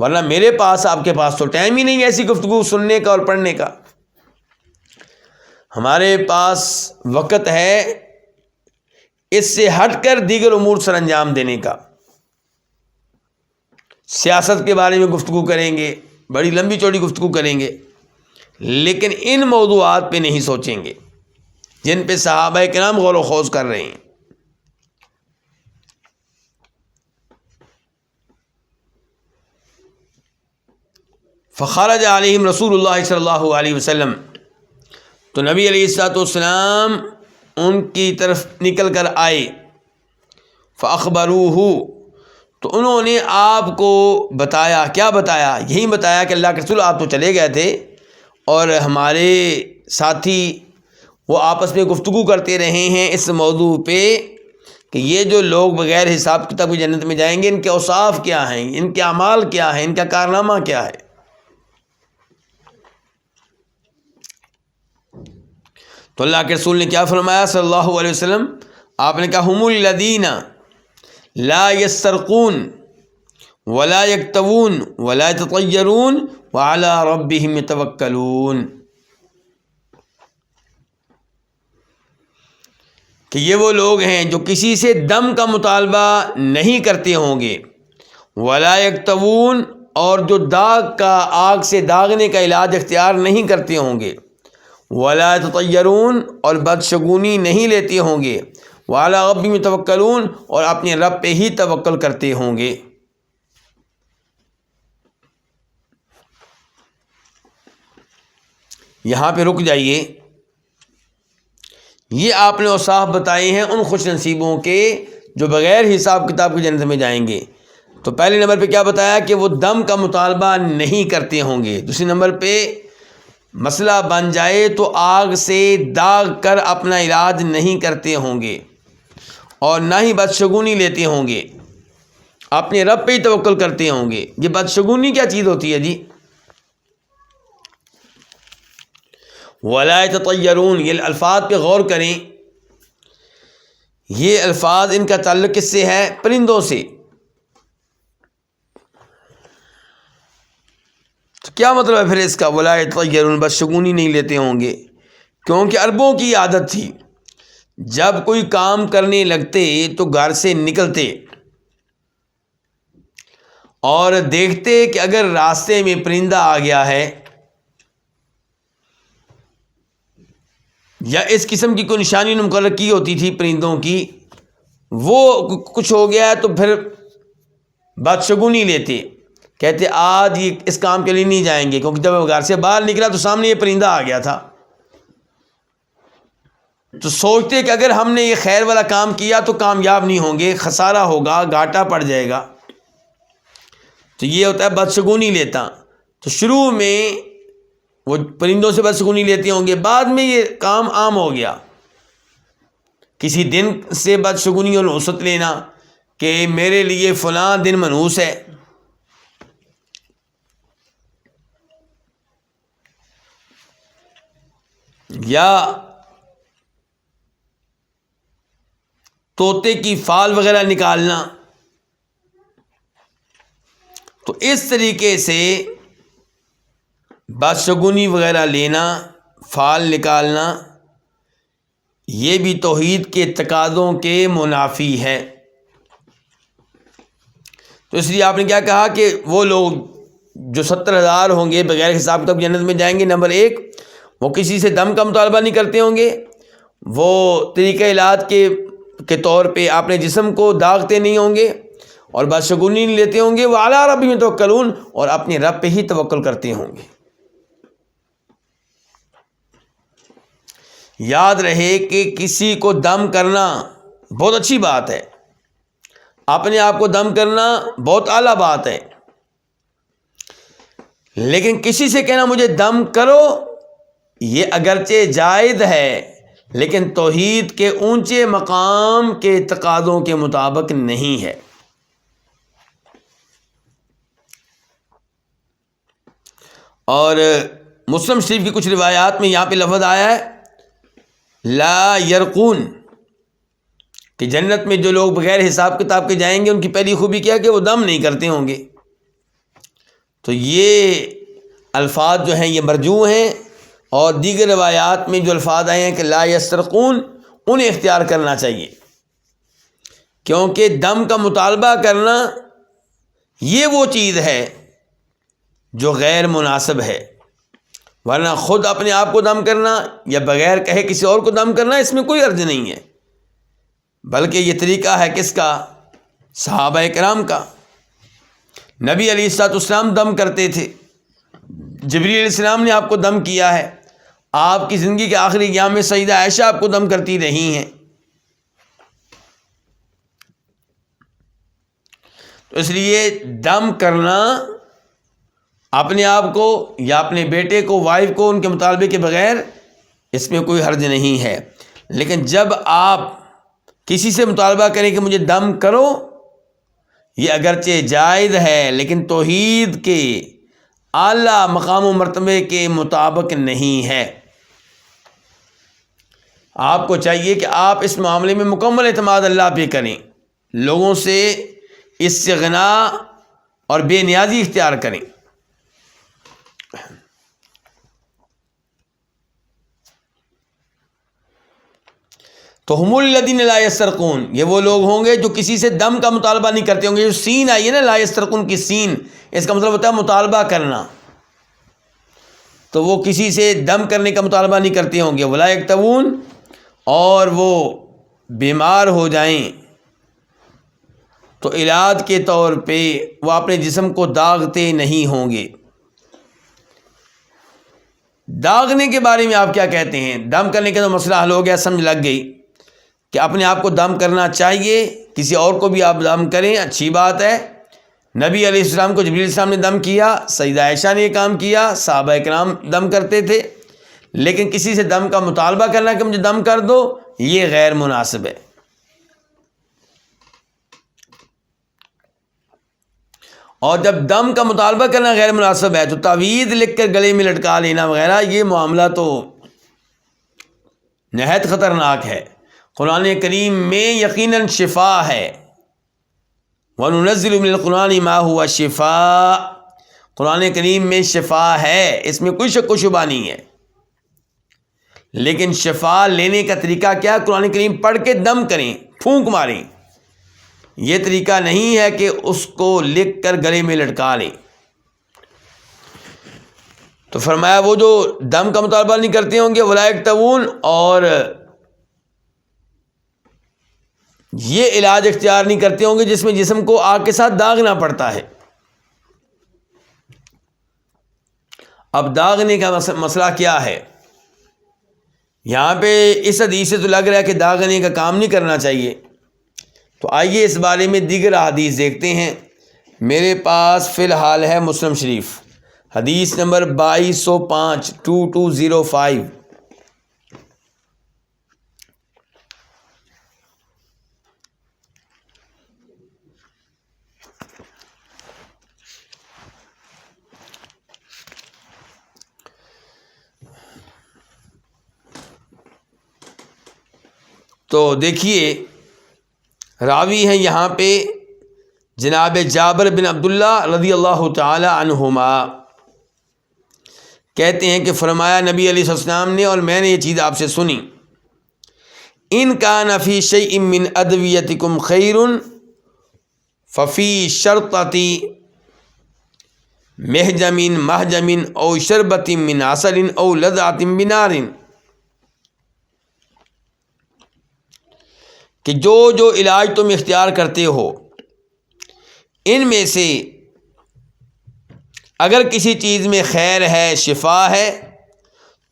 ورنہ میرے پاس، آپ کے پاس تو ٹائم ہی نہیں ہے ایسی گفتگو سننے کا اور پڑھنے کا۔ ہمارے پاس وقت ہے اس سے ہٹ کر دیگر امور سر انجام دینے کا، سیاست کے بارے میں گفتگو کریں گے، بڑی لمبی چوڑی گفتگو کریں گے، لیکن ان موضوعات پہ نہیں سوچیں گے جن پہ صحابہ کرام غور و خوض کر رہے ہیں۔ فخرج علیہم رسول اللہ صلی اللہ علیہ وسلم، تو نبی علیہ السلام ان کی طرف نکل کر آئے، فاخبروہ، تو انہوں نے آپ کو بتایا، کیا بتایا؟ یہی بتایا کہ اللہ کے رسول آپ تو چلے گئے تھے اور ہمارے ساتھی وہ آپس میں گفتگو کرتے رہے ہیں اس موضوع پہ کہ یہ جو لوگ بغیر حساب کتاب کی جنت میں جائیں گے، ان کے اوصاف کیا ہیں، ان کے اعمال کیا ہیں، ان کا کارنامہ کیا ہے۔ تو اللہ کے رسول نے کیا فرمایا صلی اللہ علیہ وسلم؟ آپ نے کہا ہم الذین لا یسترقون ولا یکتوون ولا یتطیرون وعلی ربہم یتوکلون، کہ یہ وہ لوگ ہیں جو کسی سے دم کا مطالبہ نہیں کرتے ہوں گے، ولا یکتوون، اور جو داغ کا، آگ سے داغنے کا علاج اختیار نہیں کرتے ہوں گے، ولا یتطیرون، اور بدشگونی نہیں لیتے ہوں گے، وعلی ربہم یتوکلون، اور اپنے رب پہ ہی توکل کرتے ہوں گے۔ یہاں پہ رک جائیے، یہ آپ نے اوصاف بتائے ہیں ان خوش نصیبوں کے جو بغیر حساب کتاب کی جنت میں جائیں گے۔ تو پہلے نمبر پہ کیا بتایا کہ وہ دم کا مطالبہ نہیں کرتے ہوں گے، دوسرے نمبر پہ مسئلہ بن جائے تو آگ سے داغ کر اپنا علاج نہیں کرتے ہوں گے، اور نہ ہی بدشگونی لیتے ہوں گے، اپنے رب پہ ہی توکل کرتے ہوں گے۔ یہ بدشگونی کیا چیز ہوتی ہے جی؟ ولا یتطیرون، یہ الفاظ پہ غور کریں، یہ الفاظ ان کا تعلق کس سے ہے؟ پرندوں سے۔ تو کیا مطلب ہے پھر اس کا ولا یتطیرون، بدشگونی نہیں لیتے ہوں گے؟ کیونکہ عربوں کی عادت تھی جب کوئی کام کرنے لگتے تو گھر سے نکلتے اور دیکھتے کہ اگر راستے میں پرندہ آ گیا ہے یا اس قسم کی کوئی نشانی مقرر کی ہوتی تھی پرندوں کی، وہ کچھ ہو گیا تو پھر بدشگونی لیتے، کہتے آج یہ اس کام کے لیے نہیں جائیں گے، کیونکہ جب گھر سے باہر نکلا تو سامنے یہ پرندہ آ گیا تھا، تو سوچتے کہ اگر ہم نے یہ خیر والا کام کیا تو کامیاب نہیں ہوں گے، خسارہ ہوگا، گھاٹا پڑ جائے گا، تو یہ ہوتا ہے بدشگونی لیتا۔ تو شروع میں وہ پرندوں سے بدشگونی لیتے ہوں گے، بعد میں یہ کام عام ہو گیا، کسی دن سے بدشگونی اور نحوست لینا کہ میرے لیے فلاں دن منحوس ہے، یا طوطے کی فال وغیرہ نکالنا، تو اس طریقے سے بدشگونی وغیرہ لینا، فال نکالنا، یہ بھی توحید کے تقاضوں کے منافی ہے۔ تو اس لیے آپ نے کیا کہا کہ وہ لوگ جو 70,000 ہوں گے بغیر حساب کتاب جنت میں جائیں گے، نمبر 1 وہ کسی سے دم کا مطالبہ نہیں کرتے ہوں گے، وہ طریقہ علاج کے طور پہ اپنے جسم کو داغتے نہیں ہوں گے، اور بدشگونی نہیں لیتے ہوں گے، وہ اعلیٰ ربہم یتوکلون، اور اپنے رب پہ ہی توکل کرتے ہوں گے۔ یاد رہے کہ کسی کو دم کرنا بہت اچھی بات ہے، اپنے آپ کو دم کرنا بہت اعلیٰ بات ہے، لیکن کسی سے کہنا مجھے دم کرو یہ اگرچہ جائز ہے، لیکن توحید کے اونچے مقام کے تقاضوں کے مطابق نہیں ہے۔ اور مسلم شریف کی کچھ روایات میں یہاں پہ لفظ آیا ہے لا یرقون، کہ جنت میں جو لوگ بغیر حساب کتاب کے جائیں گے ان کی پہلی خوبی کیا کہ وہ دم نہیں کرتے ہوں گے۔ تو یہ الفاظ جو ہیں یہ مرجوع ہیں، اور دیگر روایات میں جو الفاظ آئے ہیں کہ لا یسترقون، انہیں اختیار کرنا چاہیے، کیونکہ دم کا مطالبہ کرنا یہ وہ چیز ہے جو غیر مناسب ہے، ورنہ خود اپنے آپ کو دم کرنا یا بغیر کہے کسی اور کو دم کرنا اس میں کوئی عرض نہیں ہے، بلکہ یہ طریقہ ہے کس کا؟ صحابہ کرام کا۔ نبی علیہ السلام دم کرتے تھے، جبریل علیہ السلام نے آپ کو دم کیا ہے، آپ کی زندگی کے آخری ایام میں سیدہ عائشہ آپ کو دم کرتی رہی ہیں۔ تو اس لیے دم کرنا اپنے آپ کو یا اپنے بیٹے کو، وائف کو ان کے مطالبے کے بغیر، اس میں کوئی حرج نہیں ہے، لیکن جب آپ کسی سے مطالبہ کریں کہ مجھے دم کرو، یہ اگرچہ جائز ہے لیکن توحید کے اعلیٰ مقام و مرتبے کے مطابق نہیں ہے۔ آپ کو چاہیے کہ آپ اس معاملے میں مکمل اعتماد اللہ پہ کریں، لوگوں سے استغنا اور بے نیازی اختیار کریں۔ تو ہم الذین لا یسترقون، یہ وہ لوگ ہوں گے جو کسی سے دم کا مطالبہ نہیں کرتے ہوں گے۔ جو سین آئی ہے نا لا یسترقون کی سین، اس کا مطلب ہوتا ہے مطالبہ کرنا، تو وہ کسی سے دم کرنے کا مطالبہ نہیں کرتے ہوں گے۔ ولا یکتوون، اور وہ بیمار ہو جائیں تو علاج کے طور پہ وہ اپنے جسم کو داغتے نہیں ہوں گے۔ داغنے کے بارے میں آپ کیا کہتے ہیں؟ دم کرنے کا تو مسئلہ حل ہو گیا، سمجھ لگ گئی کہ اپنے آپ کو دم کرنا چاہیے، کسی اور کو بھی آپ دم کریں، اچھی بات ہے۔ نبی علیہ السلام کو جبریل السلام نے دم کیا، سیدہ عائشہ نے یہ کام کیا، صحابہ کرام دم کرتے تھے، لیکن کسی سے دم کا مطالبہ کرنا کہ مجھے دم کر دو، یہ غیر مناسب ہے۔ اور جب دم کا مطالبہ کرنا غیر مناسب ہے تو تعویذ لکھ کر گلے میں لٹکا لینا وغیرہ، یہ معاملہ تو نہایت خطرناک ہے۔ قرآن کریم میں یقیناً شفا ہے، وَنُنَزِّلُ مِنَ الْقُرْآنِ مَا هُوَ شِفَاءٌ، قرآن کریم میں شفا ہے، اس میں کوئی شک و شبہ نہیں ہے، لیکن شفا لینے کا طریقہ کیا؟ قرآن کریم پڑھ کے دم کریں، پھونک ماریں، یہ طریقہ نہیں ہے کہ اس کو لکھ کر گلے میں لٹکا لیں۔ تو فرمایا وہ جو دم کا مطالبہ نہیں کرتے ہوں گے ولا یکتوون، اور یہ علاج اختیار نہیں کرتے ہوں گے جس میں جسم کو آگ کے ساتھ داغنا پڑتا ہے۔ اب داغنے کا مسئلہ کیا ہے؟ یہاں پہ اس حدیث سے تو لگ رہا ہے کہ داغنے کا کام نہیں کرنا چاہیے، تو آئیے اس بارے میں دیگر احادیث دیکھتے ہیں۔ میرے پاس فی الحال ہے مسلم شریف، حدیث نمبر 2205 2205۔ تو دیکھیے راوی ہیں یہاں پہ جناب جابر بن عبداللہ رضی اللہ تعالی عنہما، کہتے ہیں کہ فرمایا نبی علیہ السلام نے، اور میں نے یہ چیز آپ سے سنی، ان کان فی شیء من ادویتکم خیر ففی شرطتی محجم محجم او شربت من عسل او لذعت بنار، کہ جو علاج تم اختیار کرتے ہو ان میں سے اگر کسی چیز میں خیر ہے، شفا ہے،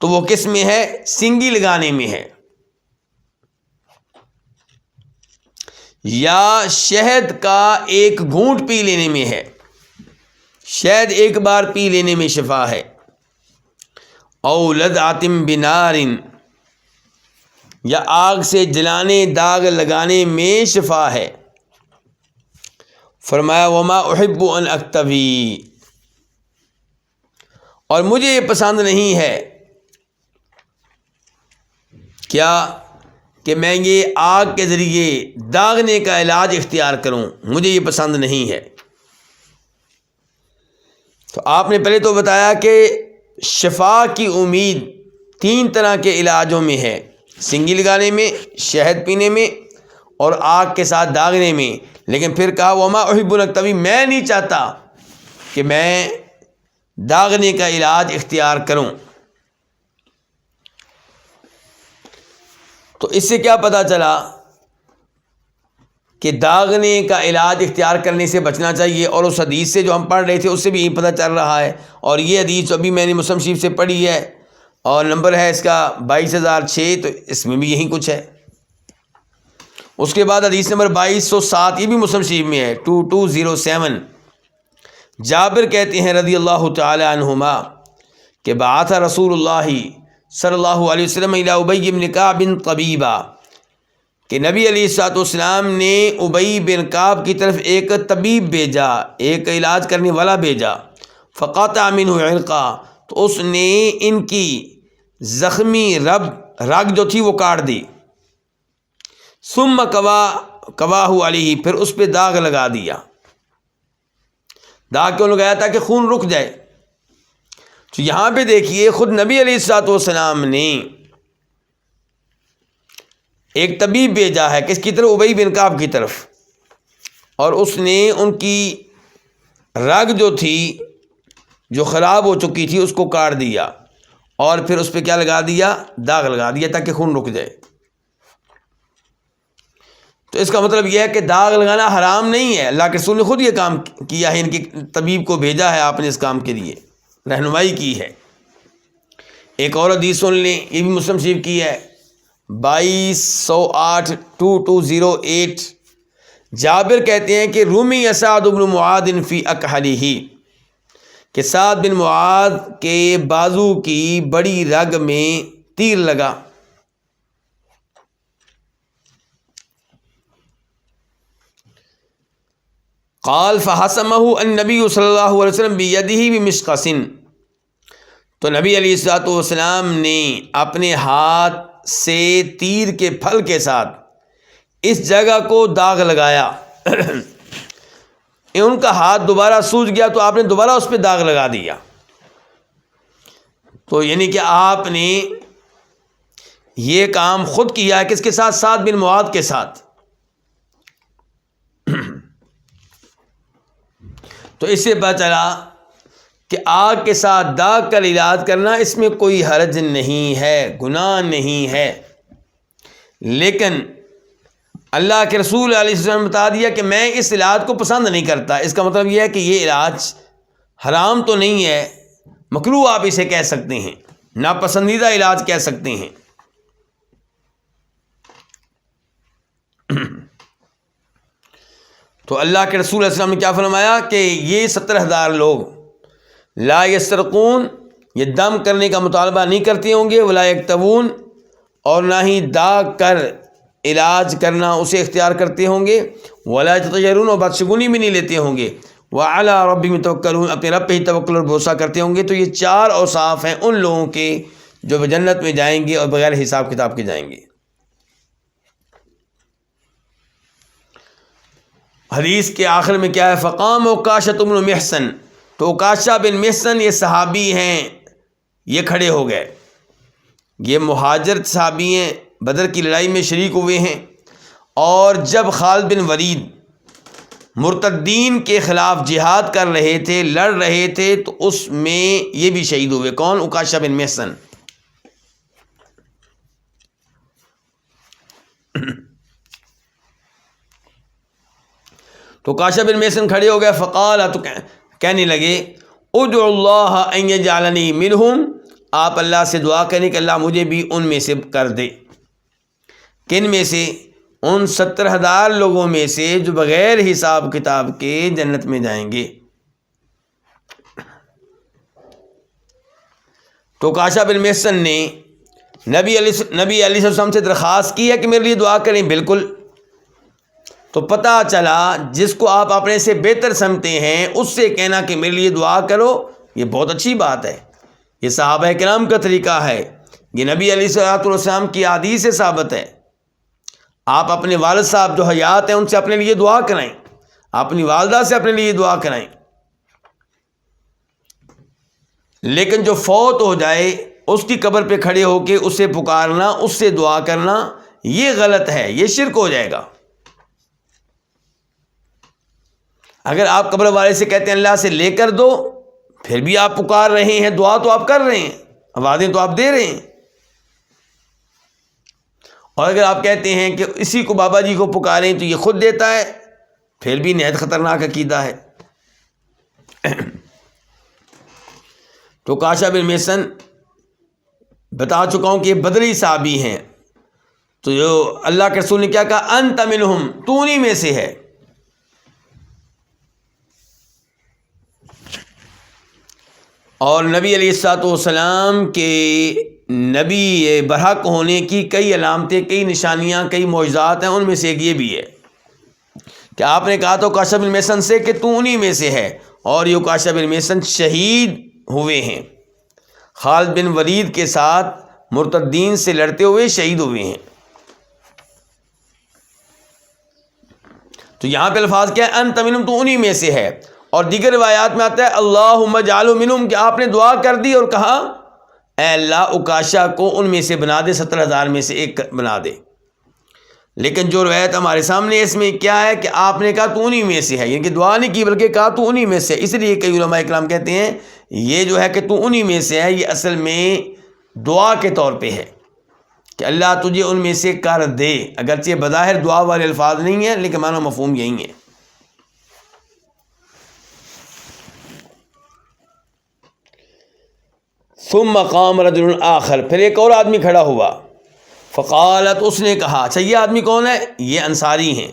تو وہ کس میں ہے؟ سنگی لگانے میں ہے، یا شہد کا ایک گھونٹ پی لینے میں ہے، شہد ایک بار پی لینے میں شفا ہے، او لذعت بنار، یا آگ سے جلانے داغ لگانے میں شفا ہے۔ فرمایا وما احب ان اکتوی، اور مجھے یہ پسند نہیں ہے کیا کہ میں یہ آگ کے ذریعے داغنے کا علاج اختیار کروں، مجھے یہ پسند نہیں ہے۔ تو آپ نے پہلے تو بتایا کہ شفا کی امید 3 طرح کے علاجوں میں ہے، سنگی لگانے میں، شہد پینے میں، اور آگ کے ساتھ داغنے میں، لیکن پھر کہا وما احب الاکتوی، میں نہیں چاہتا کہ میں داغنے کا علاج اختیار کروں۔ تو اس سے کیا پتہ چلا کہ داغنے کا علاج اختیار کرنے سے بچنا چاہیے، اور اس حدیث سے جو ہم پڑھ رہے تھے اس سے بھی یہی پتہ چل رہا ہے، اور یہ حدیث ابھی میں نے مسلم شریف سے پڑھی ہے اور نمبر ہے اس کا 22006، تو اس میں بھی یہی کچھ ہے۔ اس کے بعد حدیث نمبر 2207، یہ بھی مسلم شریف میں ہے 2207۔ جابر کہتے ہیں رضی اللہ تعالی عنہما کہ بعث رسول اللہ صلی اللہ علیہ وسلم الی ابی بن کعب طبیبا، کہ نبی علیہ الصلوۃ والسلام نے ابی بن کعب کی طرف ایک طبیب بھیجا، ایک علاج کرنے والا بھیجا، فقطع منہ عرقا، تو اس نے ان کی زخمی رگ جو تھی وہ کاٹ دی، ثم کواہ علیہ، پھر اس پہ داغ لگا دیا۔ داغ کیوں لگایا؟ تاکہ خون رک جائے۔ تو یہاں پہ دیکھیے خود نبی علیہ الصلوۃ والسلام نے ایک طبیب بھیجا ہے، کس کی طرف؟ ابی بن کعب کی طرف، اور اس نے ان کی رگ جو تھی جو خراب ہو چکی تھی اس کو کاٹ دیا، اور پھر اس پہ کیا لگا دیا؟ داغ لگا دیا تاکہ خون رک جائے۔ تو اس کا مطلب یہ ہے کہ داغ لگانا حرام نہیں ہے، اللہ کے رسول نے خود یہ کام کیا ہے، ان کی طبیب کو بھیجا ہے آپ نے اس کام کے لیے، رہنمائی کی ہے۔ ایک اور حدیث سن لیں، یہ بھی مسلم شریف کی ہے 2208 2208۔ جابر کہتے ہیں کہ رومی سعد بن معاذ فی اکحلہ، کہ سعد بن معاذ کے بازو کی بڑی رگ میں تیر لگا، قال فحسمہ النبی صلی اللہ علیہ وسلم بیدہ بمشقص، تو نبی علیہ الصلوۃ والسلام نے اپنے ہاتھ سے تیر کے پھل کے ساتھ اس جگہ کو داغ لگایا۔ ان کا ہاتھ دوبارہ سوج گیا تو آپ نے دوبارہ اس پہ داغ لگا دیا۔ تو یعنی کہ آپ نے یہ کام خود کیا ہے، کس کے ساتھ؟ سعد بن معاذ کے ساتھ۔ تو اس سے پتہ چلا کہ آگ کے ساتھ داغ کا علاج کرنا اس میں کوئی حرج نہیں ہے، گناہ نہیں ہے، لیکن اللہ کے رسول علیہ السلام نے بتا دیا کہ میں اس علاج کو پسند نہیں کرتا۔ اس کا مطلب یہ ہے کہ یہ علاج حرام تو نہیں ہے، مکروہ آپ اسے کہہ سکتے ہیں، ناپسندیدہ علاج کہہ سکتے ہیں۔ تو اللہ کے رسول علیہ السلام نے کیا فرمایا کہ یہ 70,000 لوگ لا یسترقون، یہ دم کرنے کا مطالبہ نہیں کرتے ہوں گے، ولا یکتوون، اور نہ ہی داغ کر علاج کرنا اسے اختیار کرتے ہوں گے، ولا یتطیرون، اور بدشگونی بھی نہیں لیتے ہوں گے، وعلی ربہم یتوکلون، اپنے رب پہ ہی توکل اور بھروسہ کرتے ہوں گے۔ تو یہ 4 اوصاف ہیں ان لوگوں کے جو جنت میں جائیں گے اور بغیر حساب کتاب کے جائیں گے۔ حدیث کے آخر میں کیا ہے؟ فقام عکاشہ بن محصن، تو عکاشہ بن محصن یہ صحابی ہیں، یہ کھڑے ہو گئے، یہ مہاجر صحابی ہیں، بدر کی لڑائی میں شریک ہوئے ہیں، اور جب خالد بن ولید مرتدین کے خلاف جہاد کر رہے تھے، لڑ رہے تھے، تو اس میں یہ بھی شہید ہوئے۔ کون؟ عکاشہ بن محصن۔ تو عکاشہ بن محصن کھڑے ہو گئے، فقال، تو کہنے لگے، ادعو اللہ ان یجعلنی منہم، آپ اللہ سے دعا کریں کہ اللہ مجھے بھی ان میں سے کر دے۔ کن میں سے؟ ان 70,000 لوگوں میں سے جو بغیر حساب کتاب کے جنت میں جائیں گے۔ تو عکاشہ بن محصن نے نبی علیہ السلام سے درخواست کی ہے کہ میرے لیے دعا کریں۔ بالکل۔ تو پتہ چلا جس کو آپ اپنے سے بہتر سمجھتے ہیں اس سے کہنا کہ میرے لیے دعا کرو، یہ بہت اچھی بات ہے، یہ صحابہ کرام کا طریقہ ہے، یہ نبی علیہ السلام کی حدیث سے ثابت ہے۔ آپ اپنے والد صاحب جو حیات ہیں ان سے اپنے لیے دعا کرائیں، اپنی والدہ سے اپنے لیے دعا کرائیں، لیکن جو فوت ہو جائے اس کی قبر پہ کھڑے ہو کے اسے پکارنا، اس سے دعا کرنا، یہ غلط ہے، یہ شرک ہو جائے گا۔ اگر آپ قبر والے سے کہتے ہیں اللہ سے لے کر دو، پھر بھی آپ پکار رہے ہیں، دعا تو آپ کر رہے ہیں، آوازیں تو آپ دے رہے ہیں۔ اور اگر آپ کہتے ہیں کہ اسی کو بابا جی کو پکاریں تو یہ خود دیتا ہے، پھر بھی نہایت خطرناک عقیدہ ہے۔ تو عکاشہ بن محصن بتا چکا ہوں کہ یہ بدری صحابی ہیں، تو جو اللہ کے رسول نے کیا کہا؟ انت منہم، تو انہی میں سے ہے۔ اور نبی علیہ الصلوۃ والسلام کے نبی برحق ہونے کی کئی علامتیں، کئی نشانیاں، کئی معجزات ہیں، ان میں سے ایک یہ بھی ہے کہ آپ نے کہا تو عکاشہ بن محصن سے کہ تو انہی میں سے ہے، اور یہ عکاشہ بن محصن شہید ہوئے ہیں، خالد بن ولید کے ساتھ مرتدین سے لڑتے ہوئے شہید ہوئے ہیں۔ تو یہاں پہ الفاظ کیا ہے؟ انت منہم، تو انہی میں سے ہے۔ اور دیگر روایات میں آتا ہے اللہم اجعلہ منہم، کہ آپ نے دعا کر دی اور کہا اے اللہ عکاشہ کو ان میں سے بنا دے، 70,000 میں سے ایک بنا دے۔ لیکن جو روایت ہمارے سامنے اس میں کیا ہے کہ آپ نے کہا تو انہی میں سے ہے، یعنی کہ دعا نہیں کی بلکہ کہا تو انہی میں سے۔ اس لیے کئی علماء اکرام کہتے ہیں یہ جو ہے کہ تو انہی میں سے ہے، یہ اصل میں دعا کے طور پہ ہے کہ اللہ تجھے ان میں سے کر دے، اگرچہ بظاہر دعا والے الفاظ نہیں ہیں لیکن معنی مفہوم یہی ہے۔ ثم قام رجل آخر، پھر ایک اور آدمی کھڑا ہوا، فقالت، اس نے کہا، اچھا یہ آدمی کون ہے؟ یہ انصاری ہیں۔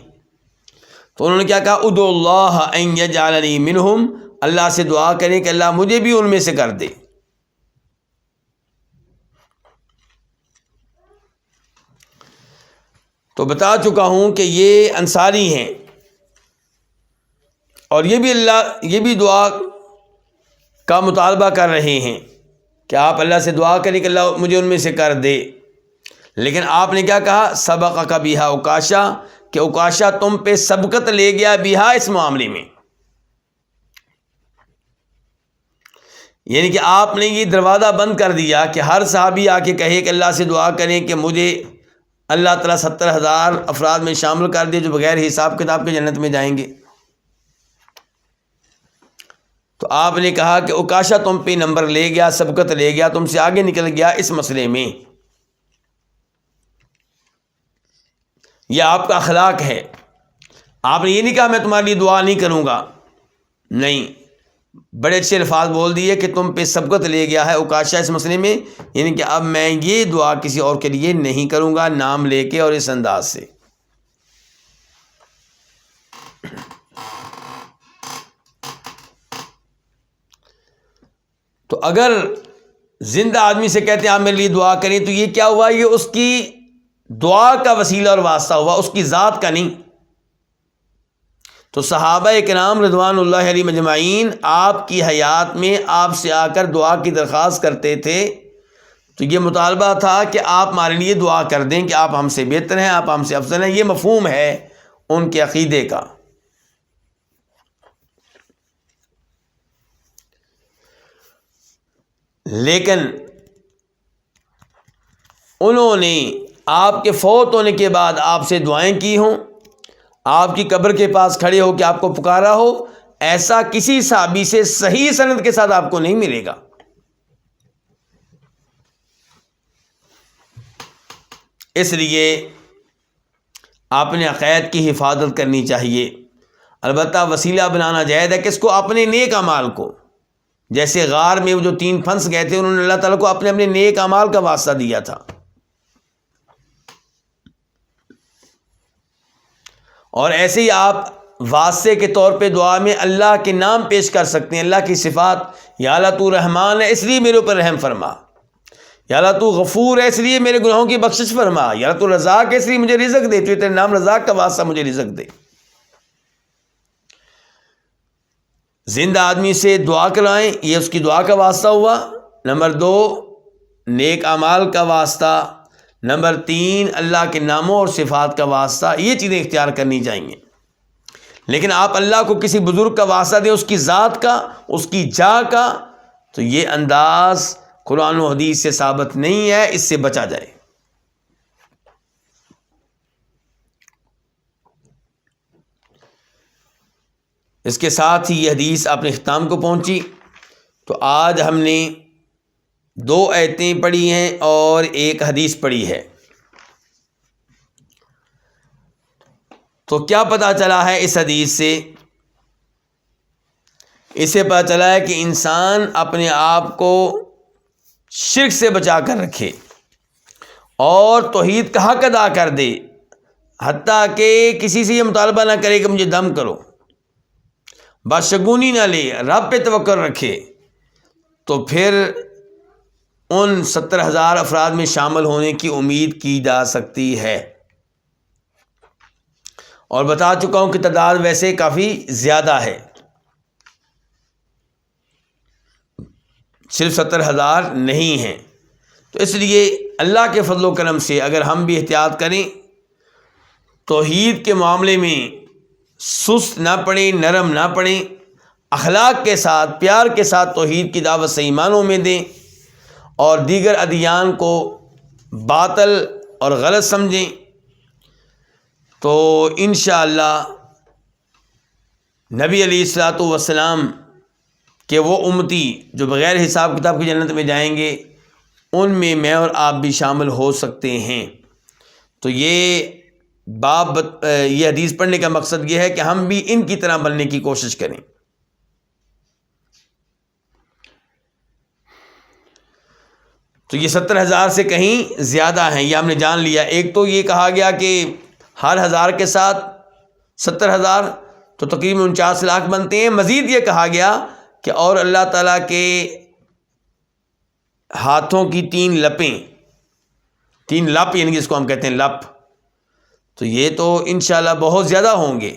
تو انہوں نے کیا کہا؟ ادعو اللہ ان یجعلنی منہم، اللہ سے دعا کریں کہ اللہ مجھے بھی ان میں سے کر دے۔ تو بتا چکا ہوں کہ یہ انصاری ہیں، اور یہ بھی دعا کا مطالبہ کر رہے ہیں کہ آپ اللہ سے دعا کریں کہ اللہ مجھے ان میں سے کر دے۔ لیکن آپ نے کیا کہا؟ سبقک بہا عکاشہ، کہ عکاشہ تم پہ سبقت لے گیا بہا، اس معاملے میں، یعنی کہ آپ نے یہ دروازہ بند کر دیا کہ ہر صحابی آ کے کہے کہ اللہ سے دعا کریں کہ مجھے اللہ تعالیٰ 70,000 افراد میں شامل کر دے جو بغیر حساب کتاب کے جنت میں جائیں گے۔ تو آپ نے کہا کہ عکاشہ تم پہ نمبر لے گیا، سبقت لے گیا، تم سے آگے نکل گیا اس مسئلے میں، یہ آپ کا اخلاق ہے۔ آپ نے یہ نہیں کہا میں تمہارے لیے دعا نہیں کروں گا، نہیں، بڑے اچھے الفاظ بول دیے کہ تم پہ سبقت لے گیا ہے عکاشہ اس مسئلے میں، یعنی کہ اب میں یہ دعا کسی اور کے لیے نہیں کروں گا، نام لے کے اور اس انداز سے۔ تو اگر زندہ آدمی سے کہتے ہیں آپ میرے لیے دعا کریں، تو یہ کیا ہوا؟ یہ اس کی دعا کا وسیلہ اور واسطہ ہوا، اس کی ذات کا نہیں۔ تو صحابہ کرام رضوان اللہ علیہم اجمعین آپ کی حیات میں آپ سے آ کر دعا کی درخواست کرتے تھے، تو یہ مطالبہ تھا کہ آپ ہمارے لیے دعا کر دیں کہ آپ ہم سے بہتر ہیں، آپ ہم سے افضل ہیں۔ یہ مفہوم ہے ان کے عقیدے کا۔ لیکن انہوں نے آپ کے فوت ہونے کے بعد آپ سے دعائیں کی ہوں، آپ کی قبر کے پاس کھڑے ہو کے آپ کو پکارا ہو، ایسا کسی صحابی سے صحیح سند کے ساتھ آپ کو نہیں ملے گا۔ اس لیے آپ نے عقائد کی حفاظت کرنی چاہیے۔ البتہ وسیلہ بنانا جائز ہے، کس کو؟ اپنے نیک اعمال کو۔ جیسے غار میں وہ جو 3 پھنس گئے تھے، انہوں نے اللہ تعالیٰ کو اپنے نیک اعمال کا واسطہ دیا تھا۔ اور ایسے ہی آپ واسطے کے طور پہ دعا میں اللہ کے نام پیش کر سکتے ہیں، اللہ کی صفات۔ یا اللہ تو رحمان ہے اس لیے میرے اوپر رحم فرما، یا اللہ تو غفور ہے اس لیے میرے گناہوں کی بخشش فرما، یا اللہ تو رزاق ہے اس لیے مجھے رزق دے، تو تیرے نام رزاق کا واسطہ مجھے رزق دے۔ زندہ آدمی سے دعا کرائیں، یہ اس کی دعا کا واسطہ ہوا۔ نمبر 2 نیک اعمال کا واسطہ۔ نمبر 3 اللہ کے ناموں اور صفات کا واسطہ۔ یہ چیزیں اختیار کرنی چاہیے۔ لیکن آپ اللہ کو کسی بزرگ کا واسطہ دیں، اس کی ذات کا، اس کی جا کا، تو یہ انداز قرآن و حدیث سے ثابت نہیں ہے، اس سے بچا جائے۔ اس کے ساتھ ہی یہ حدیث اپنے اختتام کو پہنچی۔ تو آج ہم نے 2 آیتیں پڑھی ہیں اور 1 حدیث پڑھی ہے۔ تو کیا پتہ چلا ہے اس حدیث سے؟ اسے پتہ چلا ہے کہ انسان اپنے آپ کو شرک سے بچا کر رکھے اور توحید کا حق ادا کر دے، حتیٰ کہ کسی سے یہ مطالبہ نہ کرے کہ مجھے دم کرو، بادشگونی نہ لے، رب پہ توکل رکھے، تو پھر ان 70,000 افراد میں شامل ہونے کی امید کی جا سکتی ہے۔ اور بتا چکا ہوں کہ تعداد ویسے کافی زیادہ ہے، صرف 70,000 نہیں ہیں۔ تو اس لیے اللہ کے فضل و کرم سے اگر ہم بھی احتیاط کریں، توحید کے معاملے میں سست نہ پڑیں، نرم نہ پڑیں، اخلاق کے ساتھ، پیار کے ساتھ توحید کی دعوت صحیح معنوں میں دیں، اور دیگر ادیان کو باطل اور غلط سمجھیں، تو انشاءاللہ نبی علیہ الصلوۃ والسلام کہ وہ امتی جو بغیر حساب کتاب کی جنت میں جائیں گے، ان میں میں اور آپ بھی شامل ہو سکتے ہیں۔ تو یہ حدیث پڑھنے کا مقصد یہ ہے کہ ہم بھی ان کی طرح بننے کی کوشش کریں۔ تو یہ 70,000 سے کہیں زیادہ ہیں، یہ ہم نے جان لیا۔ ایک تو یہ کہا گیا کہ ہر 1000 کے ساتھ 70,000 تو تقریباً 49 لاکھ بنتے ہیں۔ مزید یہ کہا گیا کہ اور اللہ تعالیٰ کے ہاتھوں کی 3 لپیں، 3 لپ یعنی جس کو ہم کہتے ہیں لپ، تو یہ تو انشاءاللہ بہت زیادہ ہوں گے۔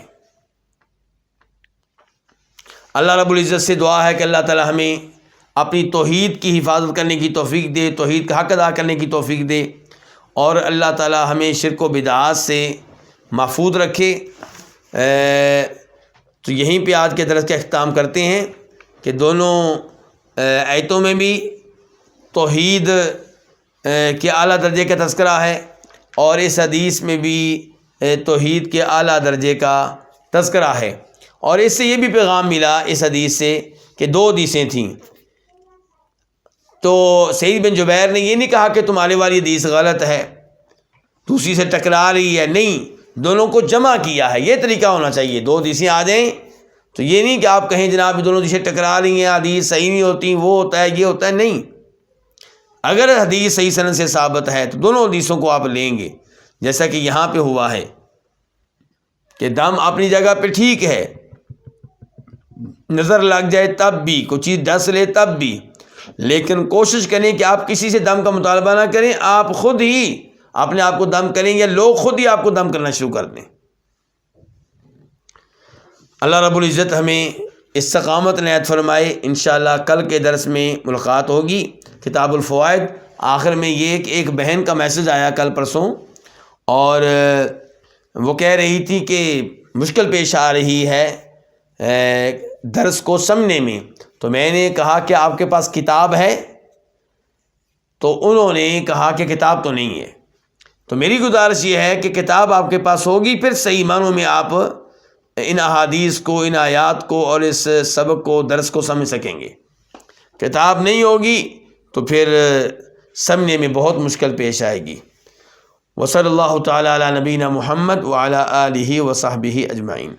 اللہ رب العزت سے دعا ہے کہ اللہ تعالیٰ ہمیں اپنی توحید کی حفاظت کرنے کی توفیق دے، توحید کا حق ادا کرنے کی توفیق دے، اور اللہ تعالیٰ ہمیں شرک و بدعات سے محفوظ رکھے۔ تو یہیں پہ آج کے درس کا اختتام کرتے ہیں کہ دونوں آیتوں میں بھی توحید کے اعلیٰ درجے کا تذکرہ ہے، اور اس حدیث میں بھی توحید کے اعلیٰ درجے کا تذکرہ ہے۔ اور اس سے یہ بھی پیغام ملا اس حدیث سے کہ 2 حدیثیں تھیں، تو سعید بن جبیر نے یہ نہیں کہا کہ تمہارے والی حدیث غلط ہے، دوسری سے ٹکرا رہی ہے، نہیں، دونوں کو جمع کیا ہے۔ یہ طریقہ ہونا چاہیے، 2 حدیثیں آ جائیں تو یہ نہیں کہ آپ کہیں جناب دونوں حدیثیں ٹکرا رہی ہیں، حدیث صحیح نہیں ہوتی، وہ ہوتا ہے، یہ ہوتا ہے، نہیں۔ اگر حدیث صحیح سند سے ثابت ہے تو دونوں حدیثوں کو آپ لیں گے، جیسا کہ یہاں پہ ہوا ہے کہ دم اپنی جگہ پہ ٹھیک ہے، نظر لگ جائے تب بھی، کوئی چیز ڈس لے تب بھی، لیکن کوشش کریں کہ آپ کسی سے دم کا مطالبہ نہ کریں، آپ خود ہی اپنے آپ کو دم کریں یا لوگ خود ہی آپ کو دم کرنا شروع کر دیں۔ اللہ رب العزت ہمیں استقامت عنایت فرمائے۔ انشاءاللہ کل کے درس میں ملاقات ہوگی۔ کتاب الفوائد آخر میں یہ کہ ایک بہن کا میسج آیا کل پرسوں، اور وہ کہہ رہی تھی کہ مشکل پیش آ رہی ہے درس کو سمجھنے میں، تو میں نے کہا کہ آپ کے پاس کتاب ہے؟ تو انہوں نے کہا کہ کتاب تو نہیں ہے۔ تو میری گزارش یہ ہے کہ کتاب آپ کے پاس ہوگی، پھر صحیح معنوں میں آپ ان احادیث کو، ان آیات کو اور اس سبق کو، درس کو سمجھ سکیں گے۔ کتاب نہیں ہوگی تو پھر سمجھنے میں بہت مشکل پیش آئے گی۔ وصلی اللہ تعالی علی نبینا محمد وعلی آلہ وصحبہ اجمعین۔